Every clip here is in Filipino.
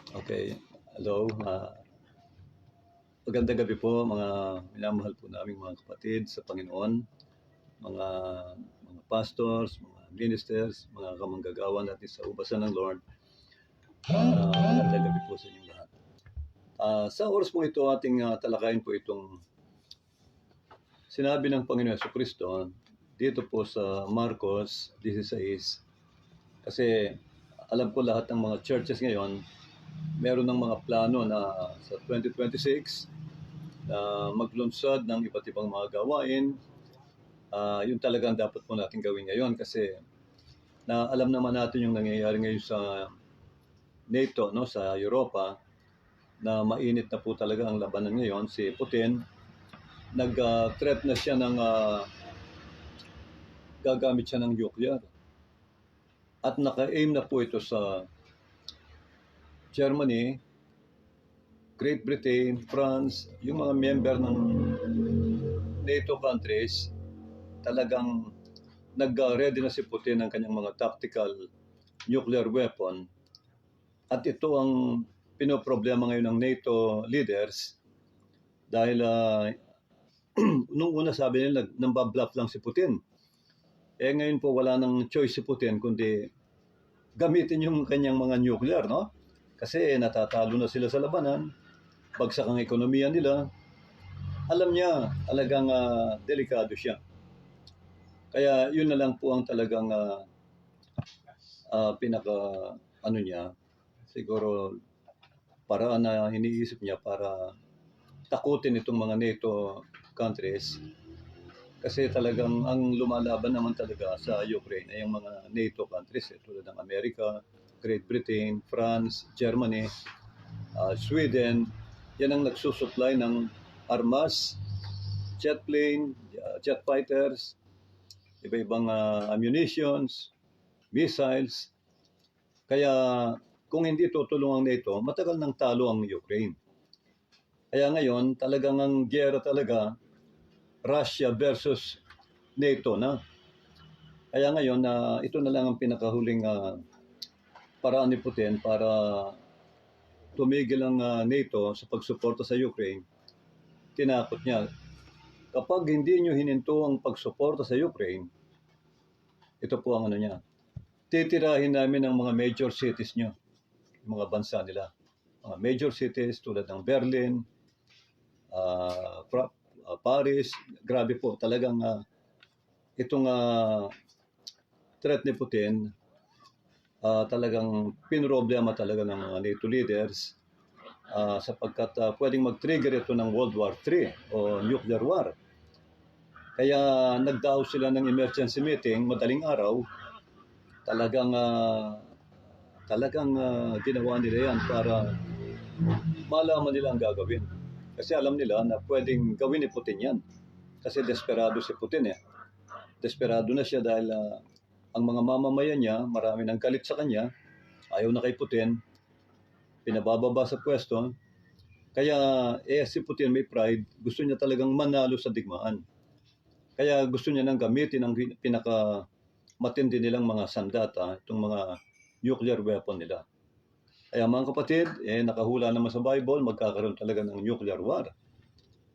Okay. Hello. Magandang gabi po mga minamahal po naming mga kapatid sa Panginoon, mga mga pastors, mga ministers, mga kamanggagawa natin sa ubasan ng Lord. Magandang gabi po sa inyong lahat. Sa oras po ito, ating talakayin po itong sinabi ng Panginoon Jesucristo dito po sa Marcos 16. Kasi alam ko lahat ng mga churches ngayon, meron ng mga plano na sa 2026 na maglunsad ng iba't ibang mga gawain. Yun talagang dapat po natin gawin ngayon kasi na alam naman natin yung nangyayari ngayon sa NATO, no, sa Europa, na mainit na po talaga ang labanan ngayon. Si Putin, nag-threat na siya ng gagamit siya ng nuclear. At naka-aim na po ito sa Germany, Great Britain, France, yung mga member ng NATO countries. Talagang nag-ready na si Putin ng kanyang mga tactical nuclear weapon. At ito ang pinoproblema ngayon ng NATO leaders dahil nung una sabi nila nambabluff lang si Putin. Ngayon po wala nang choice si Putin kundi gamitin yung kanyang mga nuclear, no? Kasi natatalo na sila sa labanan, bagsak ang ekonomiya nila. Alam niya, talagang delikado siya. Kaya yun na lang po ang talagang pinaka niya, siguro paraan na iniisip niya para takutin itong mga NATO countries. Kasi talagang ang lumalaban naman talaga sa Ukraine ay yung mga NATO countries, tulad ng Amerika, Great Britain, France, Germany, Sweden. Yan ang nagsusupply ng armas, jet plane, jet fighters, iba-ibang ammunitions, missiles. Kaya kung hindi tutulong ang NATO, matagal nang talo ang Ukraine. Kaya ngayon, talagang ang giyera talaga, Russia versus NATO na. Kaya ngayon, ito na lang ang pinakahuling paraan ni Putin para tumigil ang NATO sa pagsuporta sa Ukraine. Tinakot niya, kapag hindi nyo hininto ang pagsuporta sa Ukraine, ito po ang niya, titirahin namin ang mga major cities nyo, mga bansa nila. Mga major cities tulad ng Berlin, Paris. Grabe po, talagang itong threat ni Putin, talagang pinroblema talaga ng mga NATO leaders sapagkat pwedeng mag-trigger ito ng World War III o nuclear war. Kaya nagdaos sila ng emergency meeting madaling araw. Talagang ginawa nila yan para malaman nila ang gagawin. Kasi alam nila na pwedeng gawin ni Putin yan. Kasi desperado si Putin . Desperado na siya dahil ang mga mamamayan niya, marami nang galit sa kanya, ayaw na kay Putin, pinabababa sa pwesto. Kaya si Putin may pride, gusto niya talagang manalo sa digmaan. Kaya gusto niya nang gamitin ang pinakamatindi nilang mga sandata, itong mga nuclear weapon nila. Kaya mga kapatid, nakahula naman sa Bible, magkakaroon talaga ng nuclear war.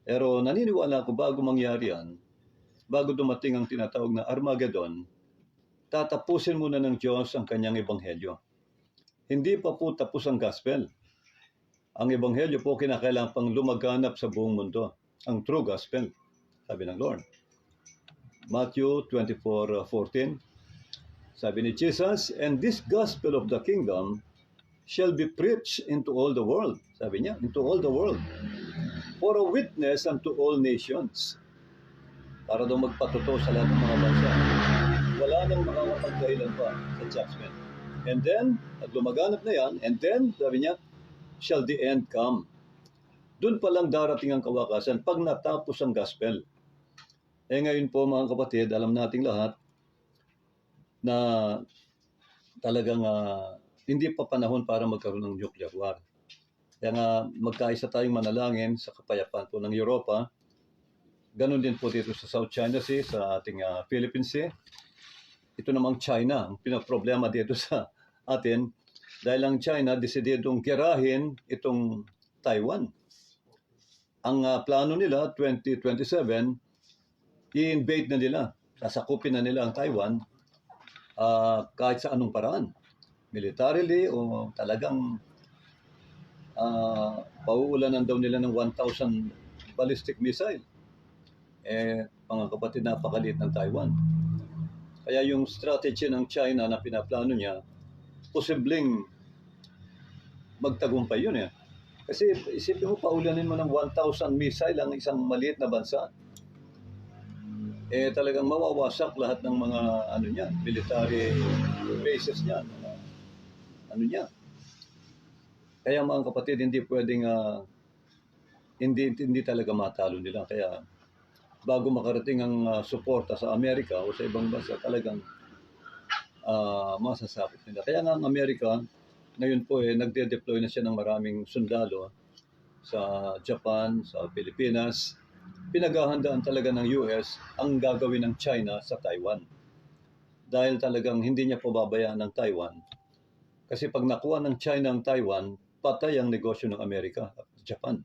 Pero naniniwala ako bago mangyari yan, bago dumating ang tinatawag na Armageddon, tatapusin muna ng Diyos ang kanyang ebanghelyo. Hindi pa po tapos ang gospel. Ang ebanghelyo po kinakailangan pang lumaganap sa buong mundo. Ang true gospel, sabi ng Lord. Matthew 24:14, sabi ni Jesus, and this gospel of the kingdom shall be preached into all the world. Sabi niya, into all the world. For a witness unto all nations. Para daw magpatotoo sa lahat ng mga bansa. Wala nang makakapagdahilan pa sa judgment. And then, at lumaganap na yan, and then, sabi niya, shall the end come. Doon pa lang darating ang kawakasan pag natapos ang gospel. Ngayon po mga kapatid, alam nating lahat na talagang hindi pa panahon para magkaroon ng nuclear war. Kaya nga magkaisa tayong manalangin sa kapayapaan po ng Europa. Ganon din po dito sa South China Sea, sa ating Philippine Sea. Ito namang China, ang pinaproblema dito sa atin, Dahil ang China desididong girahin itong Taiwan. Ang plano nila, 2027, i-invade na nila, sasakupin na nila ang Taiwan kahit sa anong paraan. Militarily o talagang pauulanan daw nila ng 1,000 ballistic missile. Mga kapatid, napakaliit ng Taiwan. Kaya yung strategy ng China na pinaplano niya, posibleng magtagumpay yun. Kasi isipin mo, paulanin mo ng 1,000 missile ang isang maliit na bansa. Talagang mawawasak lahat ng mga military bases niya. Kaya mga kapatid, hindi pwedeng hindi talaga matalo nila. Kaya bago makarating ang suporta sa Amerika o sa ibang bansa, talagang masasakit nila. Kaya nga ang Amerika, ngayon po nagde-deploy na siya ng maraming sundalo sa Japan, sa Pilipinas. Pinaghahandaan talaga ng US ang gagawin ng China sa Taiwan. Dahil talagang hindi niya pababayaan ng Taiwan. Kasi pag nakuha ng China ang Taiwan, patay ang negosyo ng Amerika at Japan.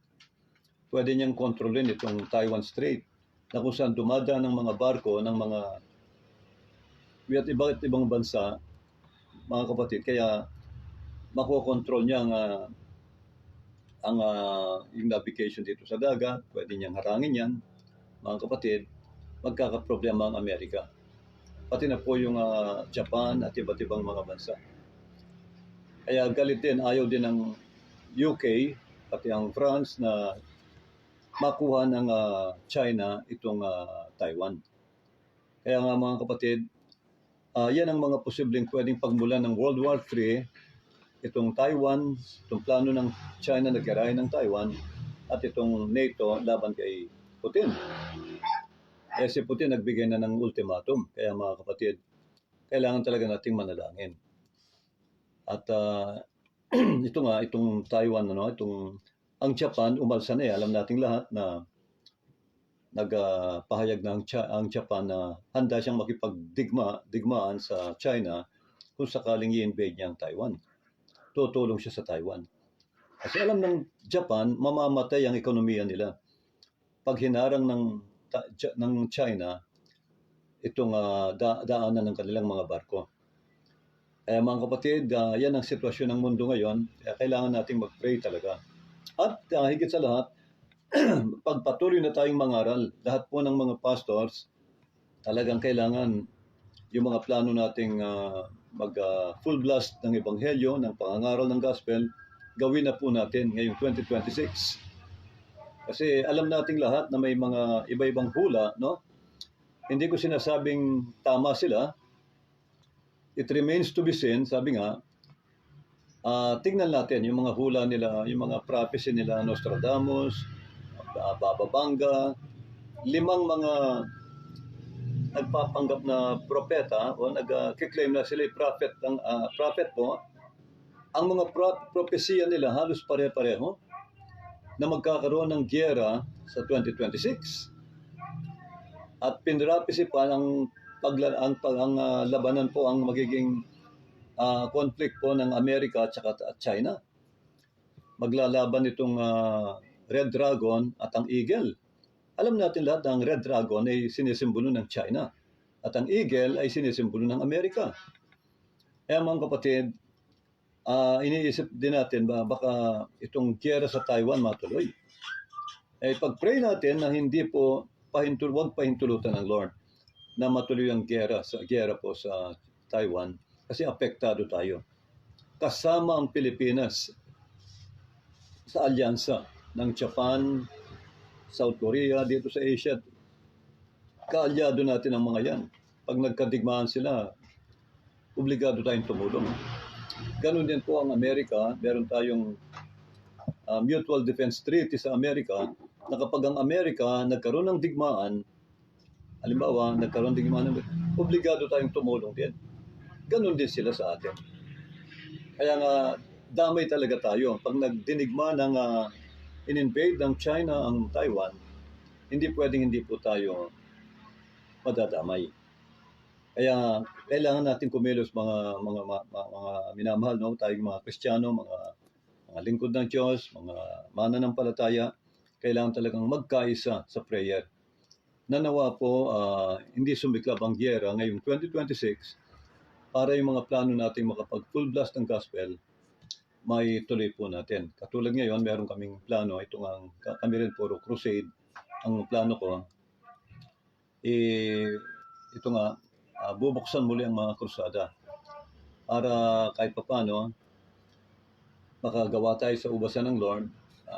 Pwede niyang kontrolin itong Taiwan Strait na kung saan dumadaan ng mga barko ng mga iba't ibang bansa, mga kapatid. Kaya makokontrol niya yung navigation dito sa dagat, pwede niyang harangin yan. Mga kapatid, magkakaproblema ang Amerika. Pati na po yung Japan at iba't ibang mga bansa. Kaya galit din, ayaw din ng UK, pati ang France na makuha ng China itong Taiwan. Kaya nga mga kapatid, yan ang mga posibleng pwedeng pagmulan ng World War III, itong Taiwan, itong plano ng China na girahin ng Taiwan, at itong NATO laban kay Putin. Si Putin nagbigay na ng ultimatum. Kaya mga kapatid, kailangan talaga nating manalangin. At itong Taiwan, ang Japan, umalsa na alam nating lahat na nagpahayag na ang Japan na handa siyang makipagdigmaan sa China kung sakaling i-invade niya ang Taiwan. Tutulong siya sa Taiwan. Kasi alam ng Japan, mamamatay ang ekonomiya nila pag hinarang ng China itong daanan ng kanilang mga barko. Kaya mga kapatid, yan ang sitwasyon ng mundo ngayon. Kaya kailangan nating mag-pray talaga. At higit sa lahat, pagpatuloy na tayong mangaral, lahat po ng mga pastors, talagang kailangan yung mga plano nating mag-full blast ng Ebanghelyo, ng pangangaral ng Gospel, gawin na po natin ngayong 2026. Kasi alam nating lahat na may mga iba-ibang hula, no? Hindi ko sinasabing tama sila. It remains to be seen, sabi nga, tingnan natin yung mga hula nila, yung mga prophecy nila, Nostradamus, Bababanga, 5 mga nagpapanggap na propeta o nag-claim na sila prophet po. Ang mga propesya nila halos pare-pareho na magkakaroon ng giyera sa 2026. At pinrapisi pa ang labanan po ang magiging conflict po ng Amerika at China. Maglalaban itong Red Dragon at ang Eagle. Alam natin lahat na ang Red Dragon ay sinisimbolo ng China at ang Eagle ay sinisimbolo ng Amerika. Kaya mga kapatid, iniisip din natin baka itong giyera sa Taiwan matuloy. Pag-pray natin na hindi po huwag pahintulutan ng Lord na matuloy ang giyera po sa Taiwan kasi apektado tayo. Kasama ang Pilipinas sa alyansa ng Japan, South Korea, dito sa Asia. Kaalyado natin ang mga yan. Pag nagkadigmaan sila, obligado tayong tumulong. Ganun din po ang Amerika. Meron tayong Mutual Defense Treaty sa Amerika na kapag ang Amerika nagkaroon ng digmaan, halimbawa, obligado tayong tumulong din. Ganun din sila sa atin. Kaya nga, damay talaga tayo. Pag nagdinigma ng in-invade ng China ang Taiwan, hindi pwedeng hindi po tayo madadamay. Kaya kailangan natin kumilos mga minamahal, no? Tayong mga Kristiyano, mga lingkod ng Diyos, mga mananampalataya, kailangan talagang magkaisa sa prayer. Nanawa po, hindi sumiklab ang gyera ngayong 2026 para yung mga plano natin makapag full blast ng gospel, may tuloy po natin. Katulad ngayon, meron kaming plano, kami rin puro crusade. Ang plano ko, bubuksan muli ang mga krusada para kahit paano makagawa tayo sa ubasan ng Lord.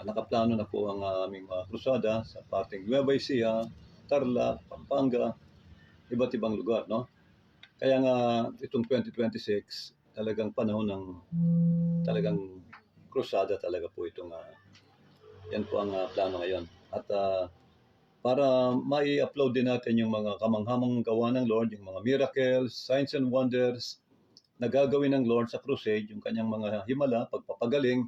Nakaplano na po ang aming mga krusada sa parting Nueva Ecija, Tarlac, Pampanga, iba't ibang lugar, no? Kaya nga itong 2026 talagang panahon ng talagang krusada talaga po itong yan po ang plano ngayon. At para mai-upload din natin yung mga kamanghamang gawa ng Lord, yung mga miracles, signs and wonders na gagawin ng Lord sa crusade, yung kanyang mga himala, pagpapagaling,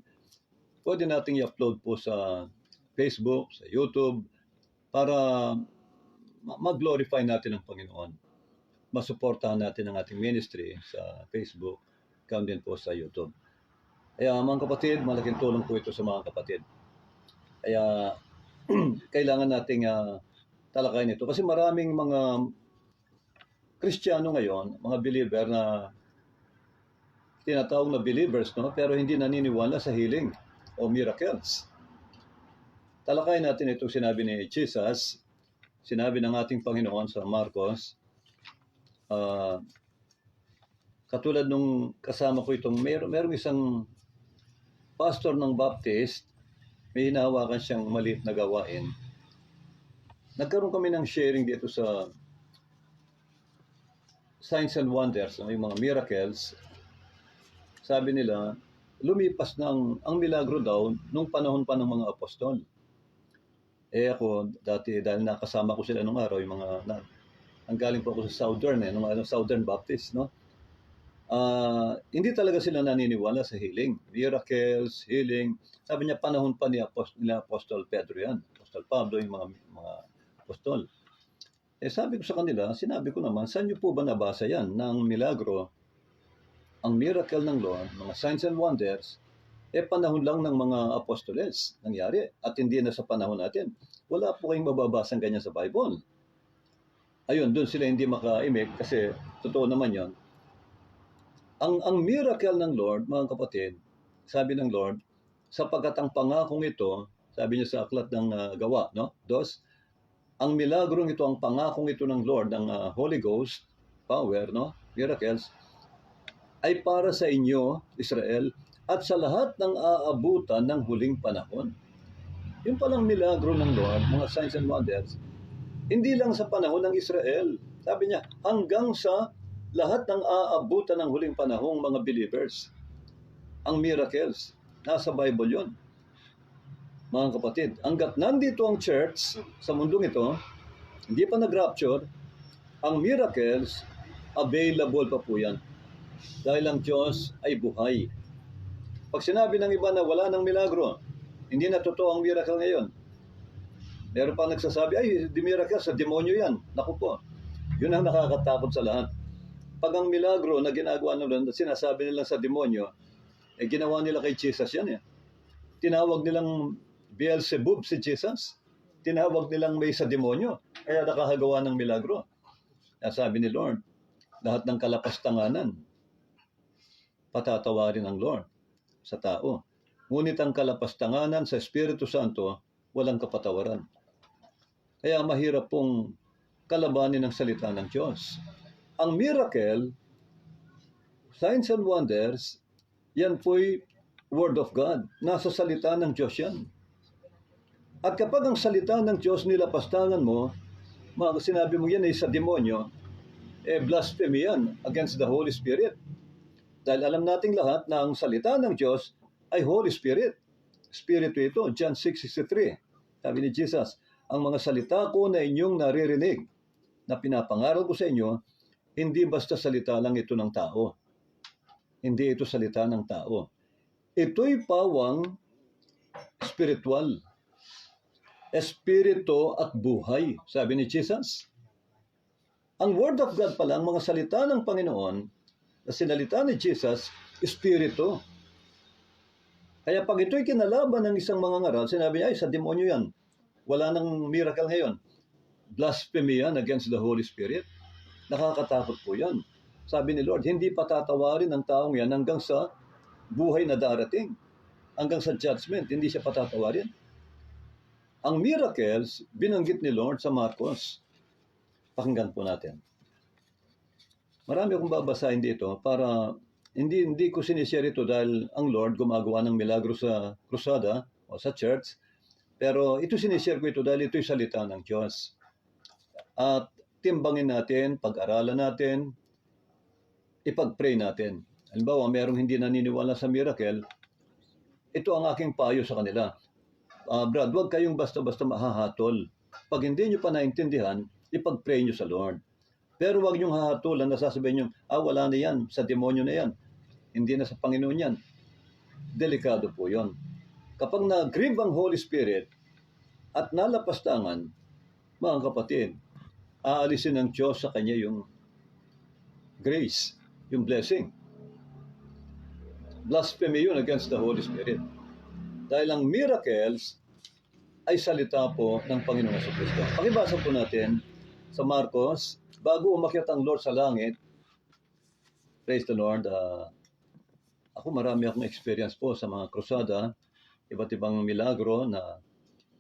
pwede nating i-upload po sa Facebook, sa YouTube, para mag-glorify natin ang Panginoon. Masuportahan natin ang ating ministry sa Facebook, kaun din po sa YouTube. Kaya mga kapatid, malaking tulong po ito sa mga kapatid. Kaya kailangan nating talakayin ito. Kasi maraming mga Kristiyano ngayon, mga believer na tinatawag na believers, no? Pero hindi naniniwala sa healing o miracles. Talakayin natin itong sinabi ni Jesus, sinabi ng ating Panginoon sa Marcos, katulad nung kasama ko itong, merong isang pastor ng Baptist, may hinahawakan siyang maliit na gawain. Nagkaroon kami ng sharing dito sa signs and wonders, yung mga miracles. Sabi nila, lumipas na ang milagro daw nung panahon pa ng mga apostol. Ako, dati, dahil nakasama ko sila nung araw, yung ang galing po ako sa Southern Baptist, no? Hindi talaga sila naniniwala sa healing, miracles, healing. Sabi niya, panahon pa ni Apostol Pedro yan, Apostol Pablo, yung mga apostol. Sabi ko sa kanila, sinabi ko naman, saan niyo po ba nabasa yan ng milagro, ang miracle ng Lord, mga signs and wonders, panahon lang ng mga apostoles nangyari at hindi na sa panahon natin. Wala po kayong mababasang ganyan sa Bible. Ayun, doon sila hindi makaimik kasi totoo naman yon. Ang miracle ng Lord, mga kapatid, sabi ng Lord, sapagkat ang pangakong ito, sabi niya sa aklat ng gawa, no? 2, ang milagrong ito, ang pangakong ito ng Lord, ng Holy Ghost, power, no? Miracles, ay para sa inyo, Israel, at sa lahat ng aabutan ng huling panahon. Yung palang milagro ng Lord, mga signs and wonders, hindi lang sa panahon ng Israel. Sabi niya, hanggang sa lahat ng aabutan ng huling panahong mga believers. Ang miracles, nasa Bible yon. Mga kapatid, hanggat nandito ang church sa mundong ito, hindi pa nag-rapture, ang miracles, available pa po yan. Dahil ang Diyos ay buhay. Pag sinabi ng iba na wala ng milagro, hindi na totoo ang miracle ngayon. Meron pa nagsasabi, ay, di miracle, sa demonyo yan. Naku po, yun ang nakakatakot sa lahat. Pag ang milagro na ginagawa nila, sinasabi nila sa demonyo, ginawa nila kay Jesus yan. Tinawag nilang Beelzebub si Jesus. Tinawag nilang may sa demonyo. Kaya nakakagawa ng milagro. Sabi ni Lord, lahat ng kalapastanganan, patatawarin ng Lord sa tao. Ngunit ang kalapastanganan sa Espiritu Santo, walang kapatawaran. Kaya mahirap pong kalabanin ang salita ng Diyos. Ang miracle, signs and wonders, yan po'y Word of God. Nasa salita ng Diyos yan. At kapag ang salita ng Diyos nilapastangan mo, sinabi mo yan ay sa demonyo, blasphemy yan against the Holy Spirit. Dahil alam nating lahat na ang salita ng Diyos ay Holy Spirit. Spirito ito, John 6:63. Sabi ni Jesus, ang mga salita ko na inyong naririnig, na pinapangaral ko sa inyo, hindi basta salita lang ito ng tao. Hindi ito salita ng tao. Ito'y pawang spiritual. Espiritu at buhay, sabi ni Jesus. Ang Word of God pala, ang mga salita ng Panginoon, na sinalita ni Jesus, Espiritu. Kaya pag ito'y kinalaban ng isang mga ngaral, sinabi niya, ay, sa demonyo yan. Wala nang miracle ngayon. Blasphemy yan against the Holy Spirit. Nakakatakot po yan. Sabi ni Lord, hindi patatawarin ng taong yan hanggang sa buhay na darating. Hanggang sa judgment, hindi siya patatawarin. Ang miracles, binanggit ni Lord sa Marcos. Pakinggan po natin. Marami akong babasahin dito para hindi ko sinishare ito dahil ang Lord gumagawa ng milagro sa krusada o sa church. Pero ito sinishare ko ito dahil ito'y salita ng Diyos. At timbangin natin, pag-aralan natin, ipag-pray natin. Halimbawa, merong hindi naniniwala sa miracle, ito ang aking payo sa kanila. Brad, huwag kayong basta-basta mahahatol. Pag hindi nyo pa naintindihan, ipag-pray nyo sa Lord. Pero huwag nyong hahatulan na sasabihin nyo, wala na yan, sa demonyo na yan. Hindi na sa Panginoon yan. Delikado po yon. Kapag nag-grieve ang Holy Spirit at nalapastangan, mga kapatid, aalisin ng Diyos sa kanya yung grace, yung blessing. Blasphemy yun against the Holy Spirit. Dahil ang miracles ay salita po ng Panginoong Jesucristo. Pakibasa po natin sa Marcos, bago umakyat ang Lord sa langit, praise the Lord, ako marami akong experience po sa mga krusada, iba't ibang milagro na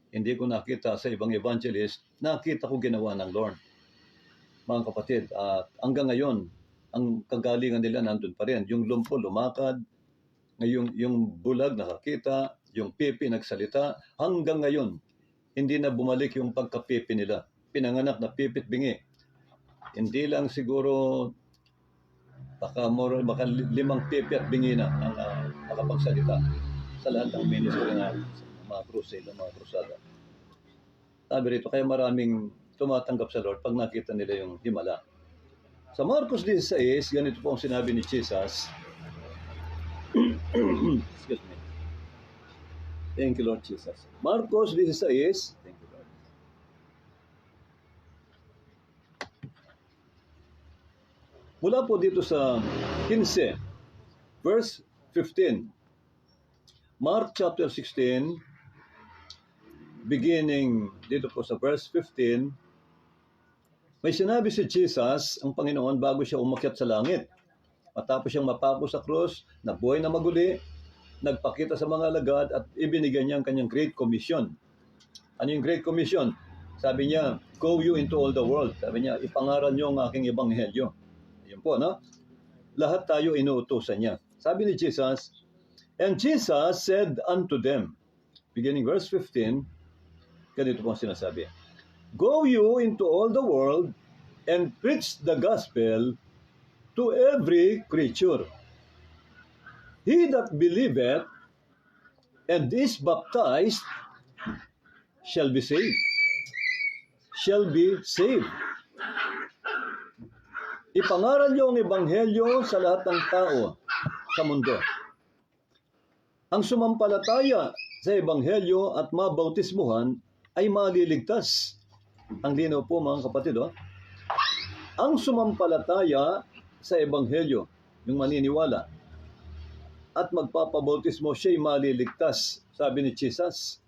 hindi ko nakita sa ibang evangelist, nakita ko ginawa ng Lord. Mga kapatid, at hanggang ngayon, ang kagalingan nila nandun pa rin. Yung lumpo lumakad, yung bulag nakakita, yung pipi nagsalita, hanggang ngayon, hindi na bumalik yung pagkapipi nila. Pinanganak na pipit bingi. Hindi lang siguro, baka 5 pipi at bingi na ang nakapagsalita sa lahat ng ministry na mga crusade, mga krusada. Sabi rito, kaya maraming tumatanggap sa Lord pag nakita nila yung himala. Sa Marcos 16, ganito po ang sinabi ni Jesus. Excuse me. Thank you, Lord Jesus. Marcos 16, thank you, Lord. Mula po dito sa 15, verse 15. Mark chapter 16, beginning dito po sa verse 15, may sinabi si Jesus, ang Panginoon, bago siya umakyat sa langit. Matapos siyang mapako sa krus, nabuhay na maguli, nagpakita sa mga alagad at ibinigay niya ang kanyang Great Commission. Ano yung Great Commission? Sabi niya, go you into all the world. Sabi niya, ipangaral niyo ang aking ebanghelyo. Yun po, no? Lahat tayo inuutusan niya. Sabi ni Jesus, and Jesus said unto them, beginning verse 15, ganito po ang sinasabi, go you into all the world and preach the gospel to every creature. He that believeth and is baptized shall be saved. Shall be saved. Ipangaral niyo ang ebanghelyo sa lahat ng tao sa mundo. Ang sumampalataya sa ebanghelyo at mabautismuhan ay maliligtas. Ang linaw po mga kapatid, ang sumampalataya sa ebanghelyo, yung maniniwala, at magpapabautismo, siya'y maliligtas, sabi ni Jesus.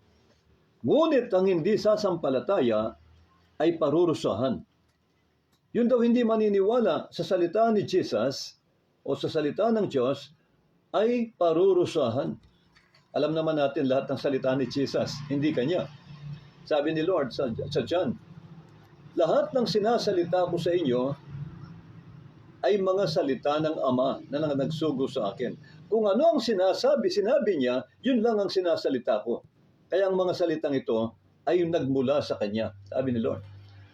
Ngunit ang hindi sasampalataya ay parurusahan. Yun daw hindi maniniwala sa salita ni Jesus o sa salita ng Diyos ay parurusahan. Alam naman natin lahat ng salita ni Jesus, hindi kanya. Sabi ni Lord sa John, lahat ng sinasalita ko sa inyo ay mga salita ng Ama na nagsugo sa akin. Kung ano ang sinabi niya, yun lang ang sinasalita ko. Kaya ang mga salitang ito ay nagmula sa Kanya, sabi ni Lord.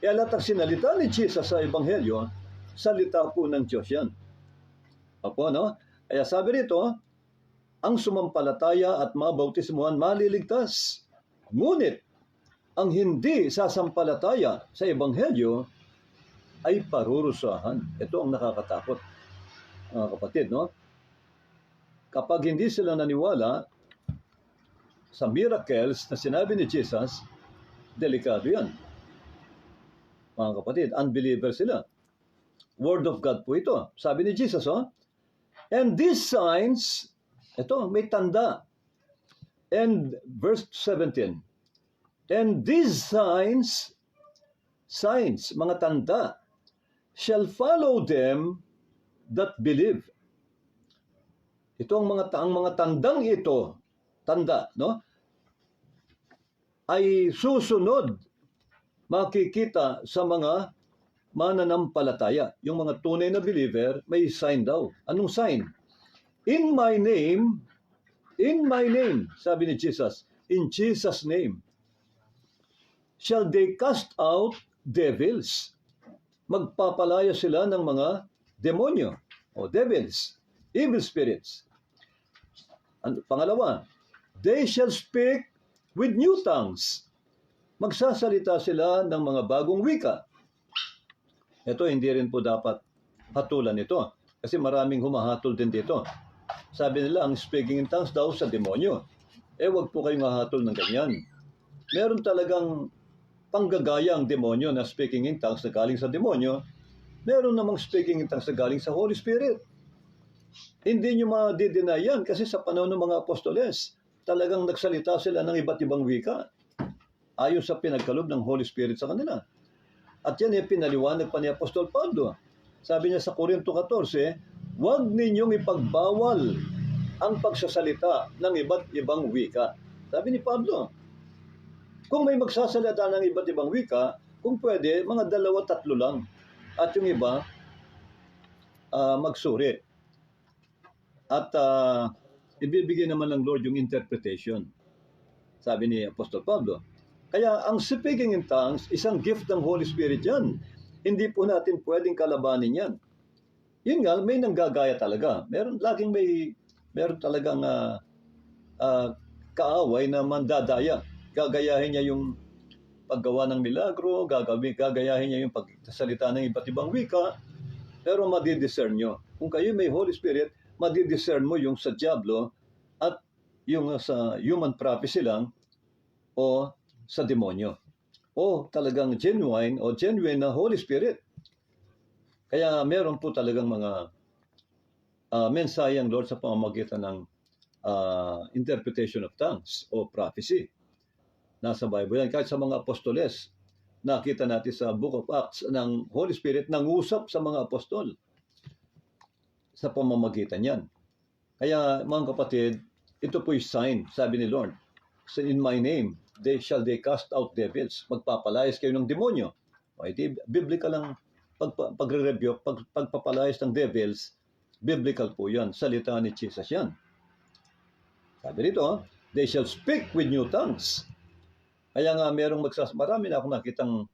Kaya lahat ng sinalita ni Jesus sa Ebanghelyo, salita po ng Diyos yan. Apo, no? Kaya sabi rito, ang sumampalataya at mabautismuhan maliligtas. Ngunit, ang hindi sasampalataya sa Ebanghelyo ay parurusahan. Ito ang nakakatakot, mga kapatid, no? Kapag hindi sila naniwala sa miracles na sinabi ni Jesus, delikado yan. Mga kapatid, unbeliever sila. Word of God po ito. Sabi ni Jesus, and these signs, ito, may tanda. And verse 17, and these signs, mga tanda, shall follow them that believe. Ito ang mga tandang ito, tanda, no? Ay susunod, makikita sa mga mananampalataya. Yung mga tunay na believer, may sign daw. Anong sign? In my name, sabi ni Jesus, in Jesus' name, shall they cast out devils. Magpapalaya sila ng mga demonyo o devils, evil spirits. Pangalawa, they shall speak with new tongues. Magsasalita sila ng mga bagong wika. Ito, hindi rin po dapat hatulan ito. Kasi maraming humahatol din dito. Sabi nila, ang speaking in tongues daw sa demonyo. Wag po kayong hahatol ng ganyan. Meron talagang panggagaya ang demonyo na speaking in tongues na galing sa demonyo. Meron namang speaking in tongues na galing sa Holy Spirit. Hindi nyo ma-deny yan kasi sa panahon ng mga apostoles, talagang nagsalita sila ng iba't ibang wika ayon sa pinagkalob ng Holy Spirit sa kanila. At yan pinaliwanag pa ni Apostol Pablo. Sabi niya sa Korinto 14, huwag ninyong ipagbawal ang pagsasalita ng iba't ibang wika. Sabi ni Pablo, kung may magsasalita ng iba't ibang wika, kung pwede, mga 2-3 lang. At yung iba, magsuri. At ibibigay naman ng Lord yung interpretation. Sabi ni Apostol Pablo. Kaya ang speaking in tongues, isang gift ng Holy Spirit yan. Hindi po natin pwedeng kalabanin yan. Yun nga, may nanggagaya talaga. Meron talagang kaaway na mandadaya. Gagayahin niya yung paggawa ng milagro, gagayahin niya yung pagsasalita ng iba't ibang wika, pero madidiscern nyo. Kung kayo may Holy Spirit, madidiscern mo yung sa diablo at yung sa human prophecy lang o sa demonyo. O talagang genuine na Holy Spirit. Kaya meron po talagang mga mensahe ang Lord sa pamamagitan ng interpretation of tongues o prophecy. Nasa Bible yan. Kahit sa mga apostoles, nakita natin sa Book of Acts ng Holy Spirit nangusap sa mga apostol sa pamamagitan yan. Kaya mga kapatid, ito po yung sign, sabi ni Lord. So in my name, they cast out devils. Magpapalayas kayo ng demonyo. O ito, biblical lang pagre-review, pagpapalayas ng devils, biblical po yan. Salita ni Jesus yan. Sabi dito, they shall speak with new tongues. Kaya nga marami na akong nakitang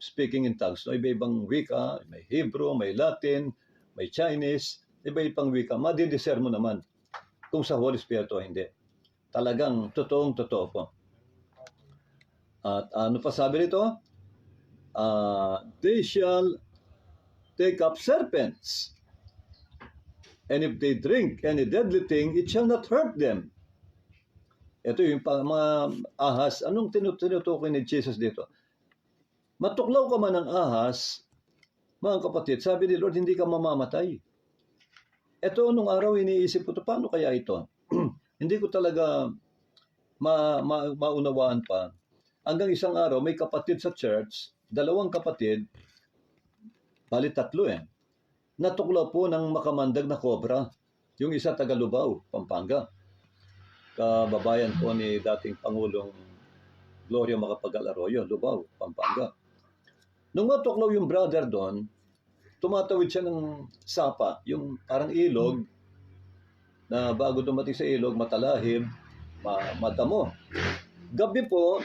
speaking in tongues. No? Iba-ibang wika, may Hebrew, may Latin, may Chinese, iba-ibang wika. Madidiscern mo naman kung sa Holy Spirit o hindi. Talagang totoong-totoo po. At ano pa sabi nito? They shall take up serpents. And if they drink any deadly thing, it shall not hurt them. Ito yung mga ahas. Anong tinutukoy ni Jesus dito? Matuklaw ka man ng ahas, mga kapatid, sabi ni Lord, hindi ka mamamatay. Ito, nung araw, iniisip ko ito, paano kaya ito? Hindi ko talaga maunawaan pa. Hanggang isang araw, may kapatid sa church, 2 kapatid, bali 3 natuklaw po ng makamandag na kobra. Yung isa taga Lubao, Pampanga. Kababayan po ni dating Pangulong Gloria Macapagal Arroyo, Lubao, Pampanga. Nung matuklaw yung brother doon, tumatawid siya ng sapa, yung parang ilog, na bago dumating sa ilog, matalahib, madamo. Gabi po,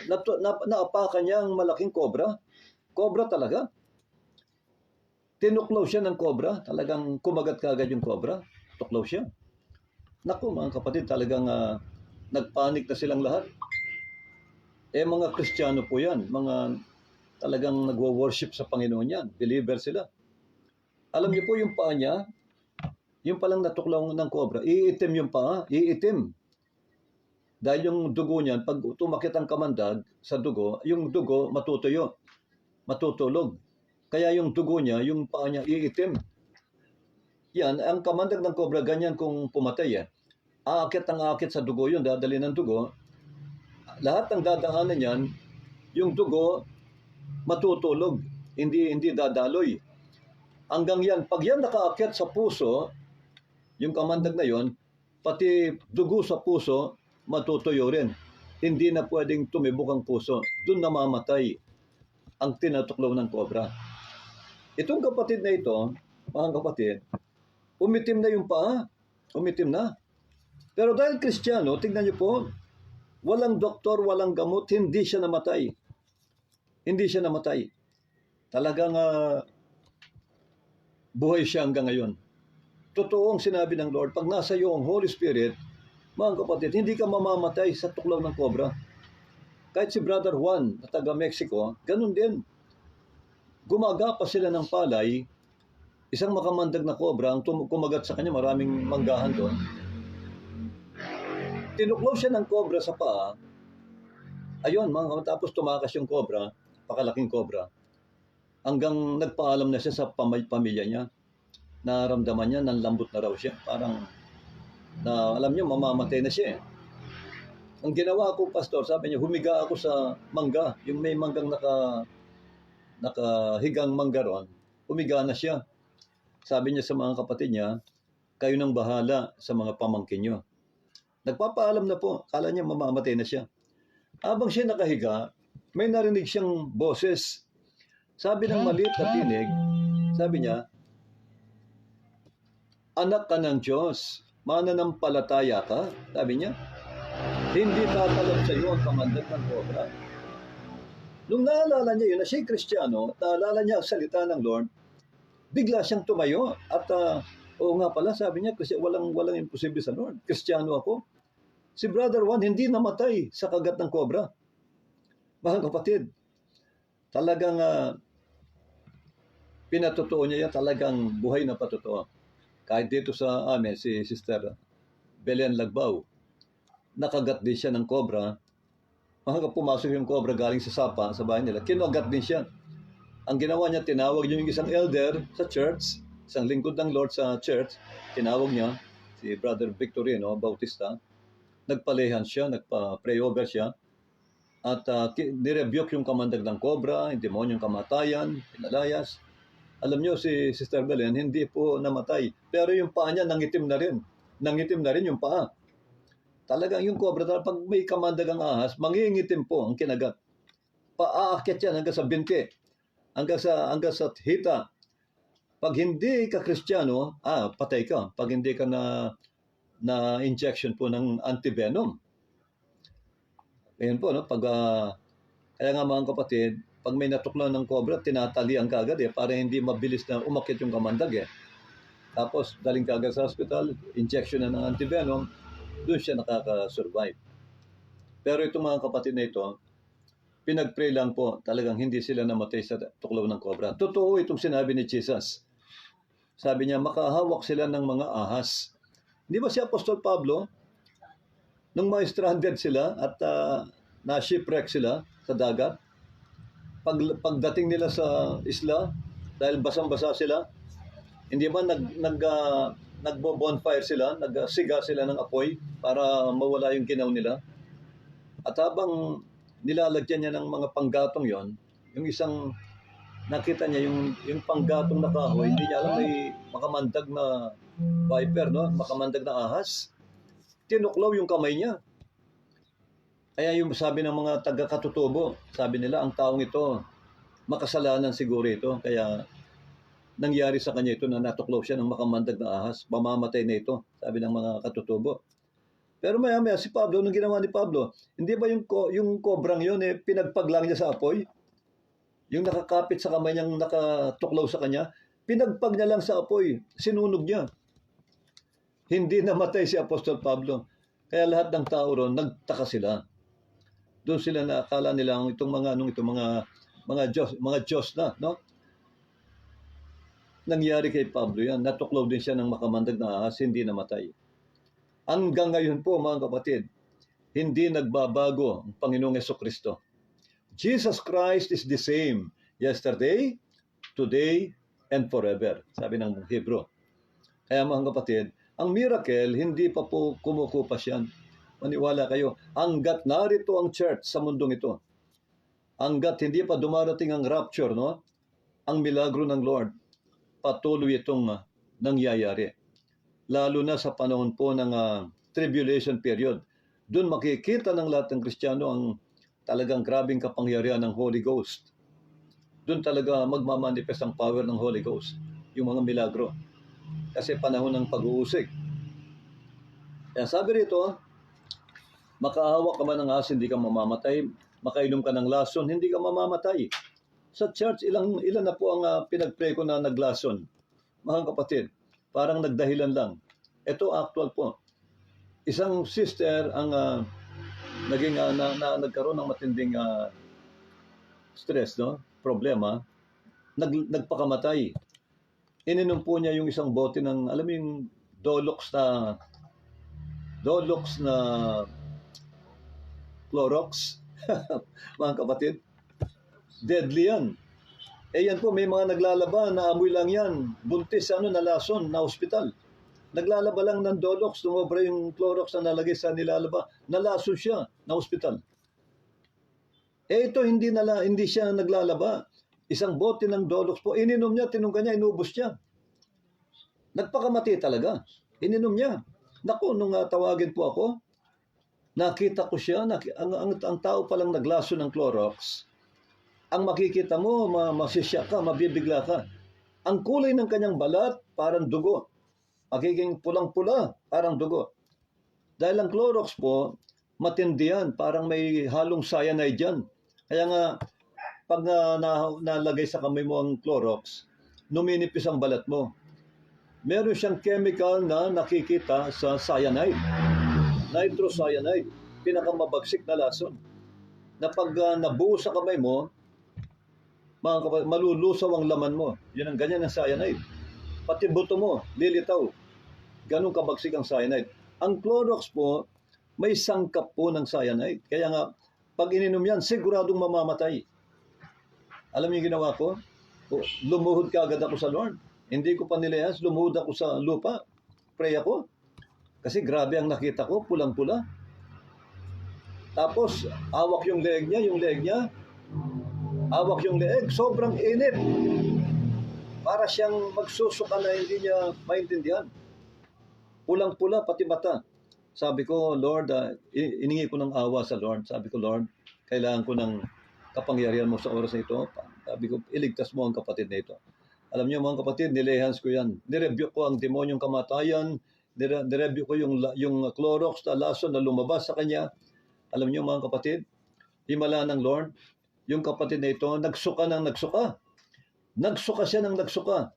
naapakan niya ang malaking kobra. Kobra talaga. Tinuklaw siya ng kobra. Talagang kumagat kaagad yung kobra. Tuklaw siya. Naku, mga kapatid, talagang nagpanik na silang lahat. Mga Kristiyano po yan. Mga talagang nagwo-worship sa Panginoon yan. Believer sila. Alam niyo po yung paa niya, yung palang natuklaw ng kobra, iitim yung paa, iitim. Dahil yung dugo niyan, pag tumakit ang kamandag sa dugo, yung dugo matutuyo, matutulog. Kaya yung dugo niya, yung paa niya, iitim. Yan, ang kamandag ng cobra, ganyan kung pumatay. Aakit ang aakit sa dugo yun, dadali ng dugo. Lahat ng dadaanan yan, yung dugo, matutulog, hindi dadaloy. Hanggang yan, pag yan nakaakyat sa puso, yung kamandag na yon, pati dugo sa puso, matutuyo rin. Hindi na pwedeng tumibok ang puso. Doon namamatay ang tinatuklaw ng cobra. Itong kapatid na ito, mga kapatid, umitim na yung paa. Umitim na. Pero dahil Kristiyano, tingnan niyo po, walang doktor, walang gamot, hindi siya namatay. Hindi siya namatay. Talagang buhay siya hanggang ngayon. Totoong sinabi ng Lord, pag nasa iyo ang Holy Spirit, mga kapatid, hindi ka mamamatay sa tuklaw ng cobra. Kahit si Brother Juan, na taga Mexico, ganun din. Gumagapa sila ng palay, isang makamandag na cobra, ang kumagat sa kanya, maraming manggahan doon. Tinuklaw siya ng cobra sa paa. Ayun, tapos tumakas yung cobra, pakalaking cobra. Hanggang nagpaalam na siya sa pamilya niya. Naramdaman niya, nanlambot na raw siya. Parang, alam niyo, mamamatay na siya. Ang ginawa ko, pastor, sabi niya, humiga ako sa mangga. Yung may manggang nakahigang mangga ron, humiga na siya. Sabi niya sa mga kapatid niya, kayo nang bahala sa mga pamangkin niyo. Nagpapaalam na po, kala niya mamamatay na siya. Habang siya nakahiga, may narinig siyang boses. Sabi ng maliit na tinig, sabi niya, anak ka ng Diyos, mananampalataya ka, sabi niya. Hindi tatalab sa iyo ang kamandag ng cobra. Nung naalala niya yun, na siya'y Kristiyano, naalala niya ang salita ng Lord, bigla siyang tumayo. At oo nga pala, sabi niya, kasi walang imposible sa Lord. Kristiyano ako. Si Brother Juan hindi namatay sa kagat ng cobra. Mga kapatid, talagang pinatotoo niya yan, talagang buhay na patotoo. Kahit dito sa amin, si Sister Belen Lagbao, nakagat din siya ng cobra. Mga pumasok yung cobra galing sa sapa, sa bahay nila, kinagat din siya. Ang ginawa niya, tinawag niya yung isang elder sa church, isang lingkod ng Lord sa church, tinawag niya, si Brother Victorino Bautista, nagpalehan siya, nagpa-pray over siya, at nirebuke yung kamandag ng cobra, yung demonyong kamatayan, pinalayas. Alam niyo, si Sister Belen, hindi po namatay. Pero yung paa niya, nangitim na rin. Nangitim na rin yung paa. Talagang yung cobra, pag may kamandag ang ahas, mangingitim po ang kinagat. Paaakit yan hanggang sa binti, hanggang sa hita. Pag hindi ka Kristiyano, patay ka. Pag hindi ka na injection po ng antivenom. Ayan po, no? Kaya nga mga kapatid, pag may natuklaw ng cobra, tinatalian ka agad para hindi mabilis na umakit yung kamandag Tapos, daling ka agad sa hospital, injection na ng antivenom, doon siya nakaka-survive. Pero itong mga kapatid na ito, pinag-pray lang po, talagang hindi sila namatay sa tuklaw ng cobra. Totoo itong sinabi ni Jesus. Sabi niya, makahawak sila ng mga ahas. Hindi ba si Apostol Pablo, nung ma-stranded sila at na-shipwreck sila sa dagat, pagdating nila sa isla, dahil basang-basa sila, hindi ba nagbo-bonfire sila, nagsiga sila ng apoy para mawala yung ginaw nila. At habang nilalagyan niya ng mga panggatong yon, yung isang nakita niya yung panggatong na kahoy, hindi niya alam may makamandag na viper, no? Makamandag na ahas. Tinuklaw yung kamay niya. Kaya yung sabi ng mga taga-katutubo, sabi nila, ang taong ito, makasalanan siguro ito. Kaya nangyari sa kanya ito na natuklaw siya ng makamandag na ahas. Mamamatay na ito, sabi ng mga katutubo. Pero maya-maya si Pablo, nung ginawa ni Pablo, hindi ba yung kobrang yun, pinagpaglang niya sa apoy? Yung nakakapit sa kamay niyang nakatuklaw sa kanya, pinagpag niya lang sa apoy, sinunog niya. Hindi namatay si Apostol Pablo. Kaya lahat ng tao ron, nagtaka sila. Doon sila nakakala nila itong mga Diyos na, no? Nangyari kay Pablo yan. Natuklaw din siya ng makamandag na ahas, hindi namatay. Hanggang ngayon po, mga kapatid, hindi nagbabago ang Panginoong Jesucristo. Jesus Christ is the same yesterday, today and forever. Sabi ng Hebrew. Kaya mga kapatid, ang miracle, hindi pa po kumukupas yan. Maniwala kayo, hanggat narito ang church sa mundong ito, hanggat hindi pa dumarating ang rapture, no? Ang milagro ng Lord, patuloy itong nangyayari. Lalo na sa panahon po ng tribulation period. Doon makikita ng lahat ng Kristiyano ang talagang grabing kapangyarihan ng Holy Ghost. Doon talaga magmamanifest ang power ng Holy Ghost, yung mga milagro. Kasi panahon ng pag-uusig. Kaya sabi rito, makahawak ka man ng asin, hindi ka mamamatay. Makainom ka ng lason, hindi ka mamamatay. Sa church, ilan na po ang pinag-pray ko na naglason. Mga kapatid, parang nagdahilan lang. Ito actual po. Isang sister ang naging nagkaroon ng matinding stress, no? Problema. Nagpakamatay. Ininom po niya yung isang bote ng, alam mo yung Dolox na Clorox. Mga kapatid, deadly yan. Yan po, may mga naglalaba na amoy lang yan. Buntis, nalason, na hospital. Naglalaba lang ng Dolox, tumobra yung Clorox na nalagay sa nilalaba. Nalason siya, na hospital. Ito, hindi siya naglalaba. Isang bote ng Dolox po, ininom niya, tinungga niya, inubos niya. Nagpakamati talaga. Ininom niya. Naku, nung tawagin po ako, nakita ko siya, ang tao palang naglaso ng Clorox, ang makikita mo, masisya ka, mabibigla ka. Ang kulay ng kanyang balat, parang dugo. Magiging pulang-pula, parang dugo. Dahil ang Clorox po, matindi yan, parang may halong cyanide dyan. Kaya nga, pag nalagay sa kamay mo ang Clorox, numinipis ang balat mo. Meron siyang chemical na nakikita sa cyanide. Nitrocyanide, pinakamabagsik na lason. Na pag nabuo sa kamay mo, mga kapatid, malulusaw ang laman mo. Yun ang ganyan ng cyanide. Pati buto mo, lilitaw. Ganun kabagsik ang cyanide. Ang Clorox po, may sangkap po ng cyanide. Kaya nga, pag ininom yan, siguradong mamamatay. Alam niyo yung ginawa ko? Lumuhod ka agad ako sa Lord. Hindi ko pa nilehas, lumuhod ako sa lupa. Pray ako. Kasi grabe ang nakita ko, pulang-pula. Tapos, awak yung leeg niya, awak yung leeg, sobrang init. Para siyang magsusuka na hindi niya maintindihan. Pulang-pula, pati mata. Sabi ko, Lord, iningi ko ng awa sa Lord. Sabi ko, Lord, kailangan ko ng kapangyarihan mo sa oras na ito. Sabi ko, iligtas mo ang kapatid na ito. Alam niyo mga kapatid, nilehans ko yan. Nirebuke ko ang demonyong kamatayan. Nirebuke ko yung Clorox na lason na lumabas sa kanya. Alam niyo mga kapatid, himala ng Lord, yung kapatid na ito, nagsuka ng nagsuka. Nagsuka siya ng nagsuka.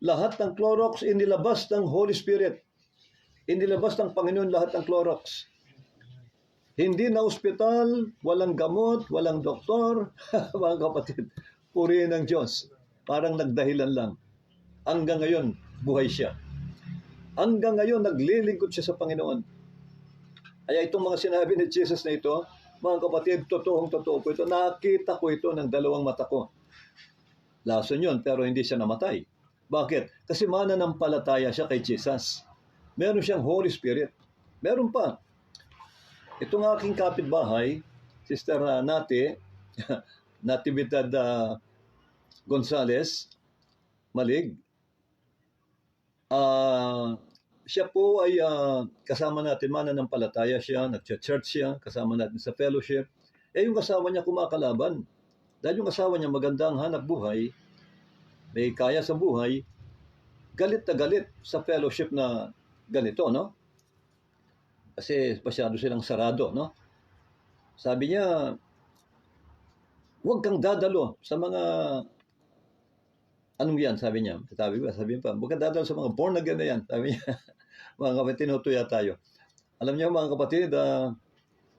Lahat ng Clorox inilabas ng Holy Spirit. Inilabas ng Panginoon lahat ng Clorox. Hindi na ospital, walang gamot, walang doktor. Mga kapatid, purihin ng Diyos. Parang nagdahilan lang. Hanggang ngayon, buhay siya. Hanggang ngayon, naglilingkod siya sa Panginoon. Kaya itong mga sinabi ni Jesus na ito, mga kapatid, totoong-totoo po ito. Nakita ko ito ng dalawang mata ko. Lason yun, pero hindi siya namatay. Bakit? Kasi mananampalataya siya kay Jesus. Meron siyang Holy Spirit. Meron pa. Itong aking kapitbahay, Sister Natividad Gonzales, Malig, siya po ay kasama natin, mananampalataya siya, nag-church siya, kasama natin sa fellowship. Yung asawa niya kumakalaban. Dahil yung asawa niya magandang hanap buhay, may kaya sa buhay, galit na galit sa fellowship na ganito, no? Kasi masyado silang sarado, no? Sabi niya, huwag kang dadalo sa mga, anong yan, sabi niya. Sabi pa, huwag kang dadalo sa mga born again na yan. Sabi niya, mga kapatid, tinutuya tayo. Alam niyo mga kapatid,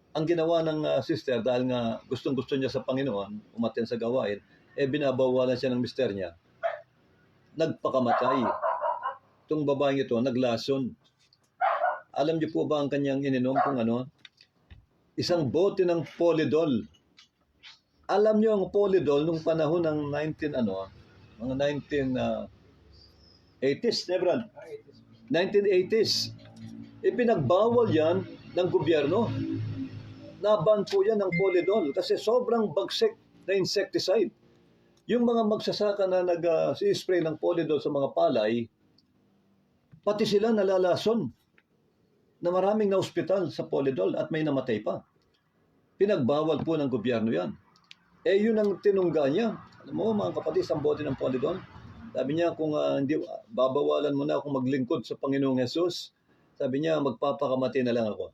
ang ginawa ng sister, dahil nga gustong-gusto niya sa Panginoon, umaten sa gawain, binabawalan siya ng mister niya. Nagpakamatay. Itong babaeng ito, naglason. Alam niyo po ba ang kanyang ininom kung ano? Isang bote ng Polydol. Alam niyo ang Polydol nung panahon ng mga 1980s, Brad? 1980s. Ipinagbawal yan ng gobyerno. Naban po yan ng Polydol kasi sobrang bagsik na insecticide. Yung mga magsasaka na nag-spray ng Polydol sa mga palay, pati sila nalalason na maraming na ospital sa Polydol at may namatay pa. Pinagbawal po ng gobyerno yan. Yun ang tinungga niya. Alam mo mga kapatid, ang bote ng Polydol. Sabi niya kung hindi babawalan mo na akong maglingkod sa Panginoong Hesus, sabi niya magpapakamatay na lang ako.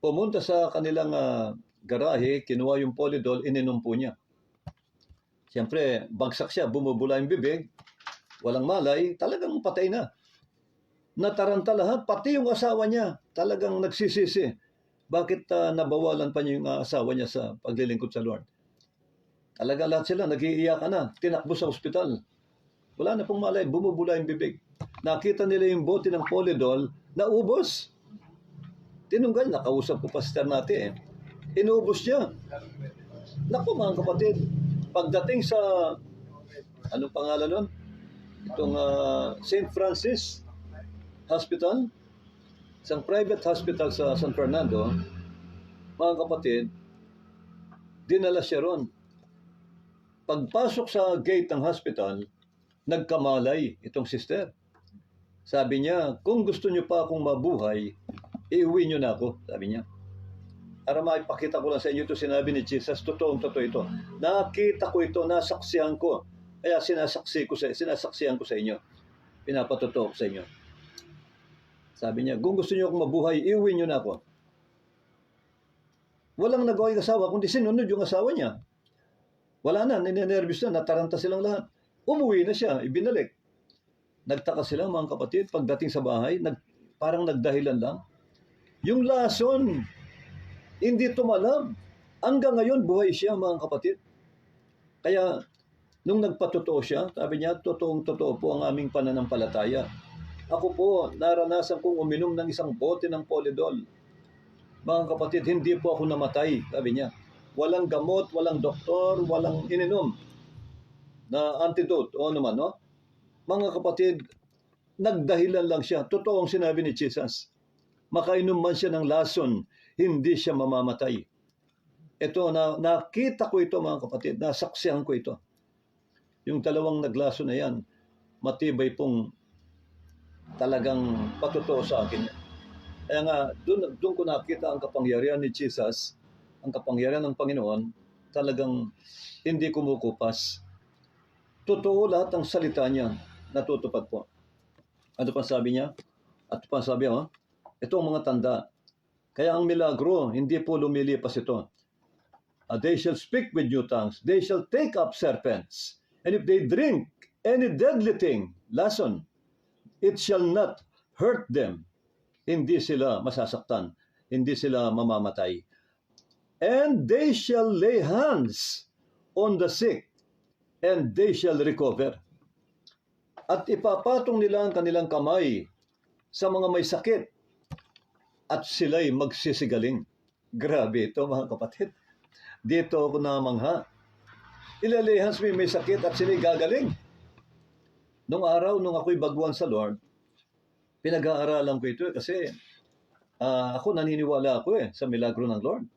Pumunta sa kanilang garahe, kinuha yung Polydol, ininom po niya. Siyempre, bagsak siya, bumubula yung bibig, walang malay, talagang patay na. Nataranta lahat, pati yung asawa niya, talagang nagsisisi. Bakit nabawalan pa niya yung asawa niya sa paglilingkod sa Lord? Talaga lahat sila, nag-iiyakan na, tinakbo sa ospital. Wala na pong malay, bumubula yung bibig. Nakita nila yung bote ng Polydol, naubos. Tinunggal, nakausap ko pastor natin Inubos niya. Naku mga kapatid, pagdating sa, anong pangalan nun? Itong St. Francis Hospital, isang private hospital sa San Fernando, mga kapatid, dinala siya ron. Pagpasok sa gate ng hospital, nagkamalay itong sister. Sabi niya, kung gusto niyo pa akong mabuhay, iuwi niyo na ako, sabi niya. Para maipakita ko lang sa inyo ito, sinabi ni Jesus, totoo ito. Nakita ko ito, nasaksihan ko. Kaya sinasaksihan ko sa inyo. Pinapatotoo ko sa inyo. Sabi niya, kung gusto niyo akong mabuhay, iuwi niyo na ako. Walang nagawa yung asawa, kundi sinunod yung asawa niya. Wala na, ninenervous na, nataranta silang lahat. Umuwi na siya, ibinalik. Nagtaka sila mga kapatid, pagdating sa bahay, parang nagdahilan lang. Yung lason, hindi tumalab. Hanggang ngayon, buhay siya mga kapatid. Kaya, nung nagpatotoo siya, sabi niya, totoong-totoo po ang aming pananampalataya. Ako po, naranasan kong uminom ng isang bote ng Polydol. Mga kapatid, hindi po ako namatay, sabi niya. Walang gamot, walang doktor, walang ininom na antidote o naman, no? Mga kapatid, nagdahilan lang siya. Totoo ang sinabi ni Jesus. Makainom man siya ng lason, hindi siya mamamatay. Ito, nakita ko ito mga kapatid, nasaksihan ko ito. Yung dalawang naglason na yan, matibay pong talagang patotoo sa akin. Kaya nga, doon ko nakita ang kapangyarihan ni Jesus, ang kapangyarihan ng Panginoon, talagang hindi kumukupas. Totoo lahat ng salita niya, natutupad po. Ano pa sabi niya? At pa sabi niya, ito ang mga tanda. Kaya ang milagro, hindi po lumilipas ito. They shall speak with new tongues. They shall take up serpents. And if they drink any deadly thing, lason, it shall not hurt them. Hindi sila masasaktan. Hindi sila mamamatay. And they shall lay hands on the sick, and they shall recover. At ipapatong nila ang kanilang kamay sa mga may sakit, at sila'y magsisigaling. Grabe ito mga kapatid. Dito ako namangha. Ilalay hands may sakit at sila'y gagaling. Nung araw, nung ako'y baguhan sa Lord, pinag-aaralan ko ito kasi ako naniniwala ako sa milagro ng Lord.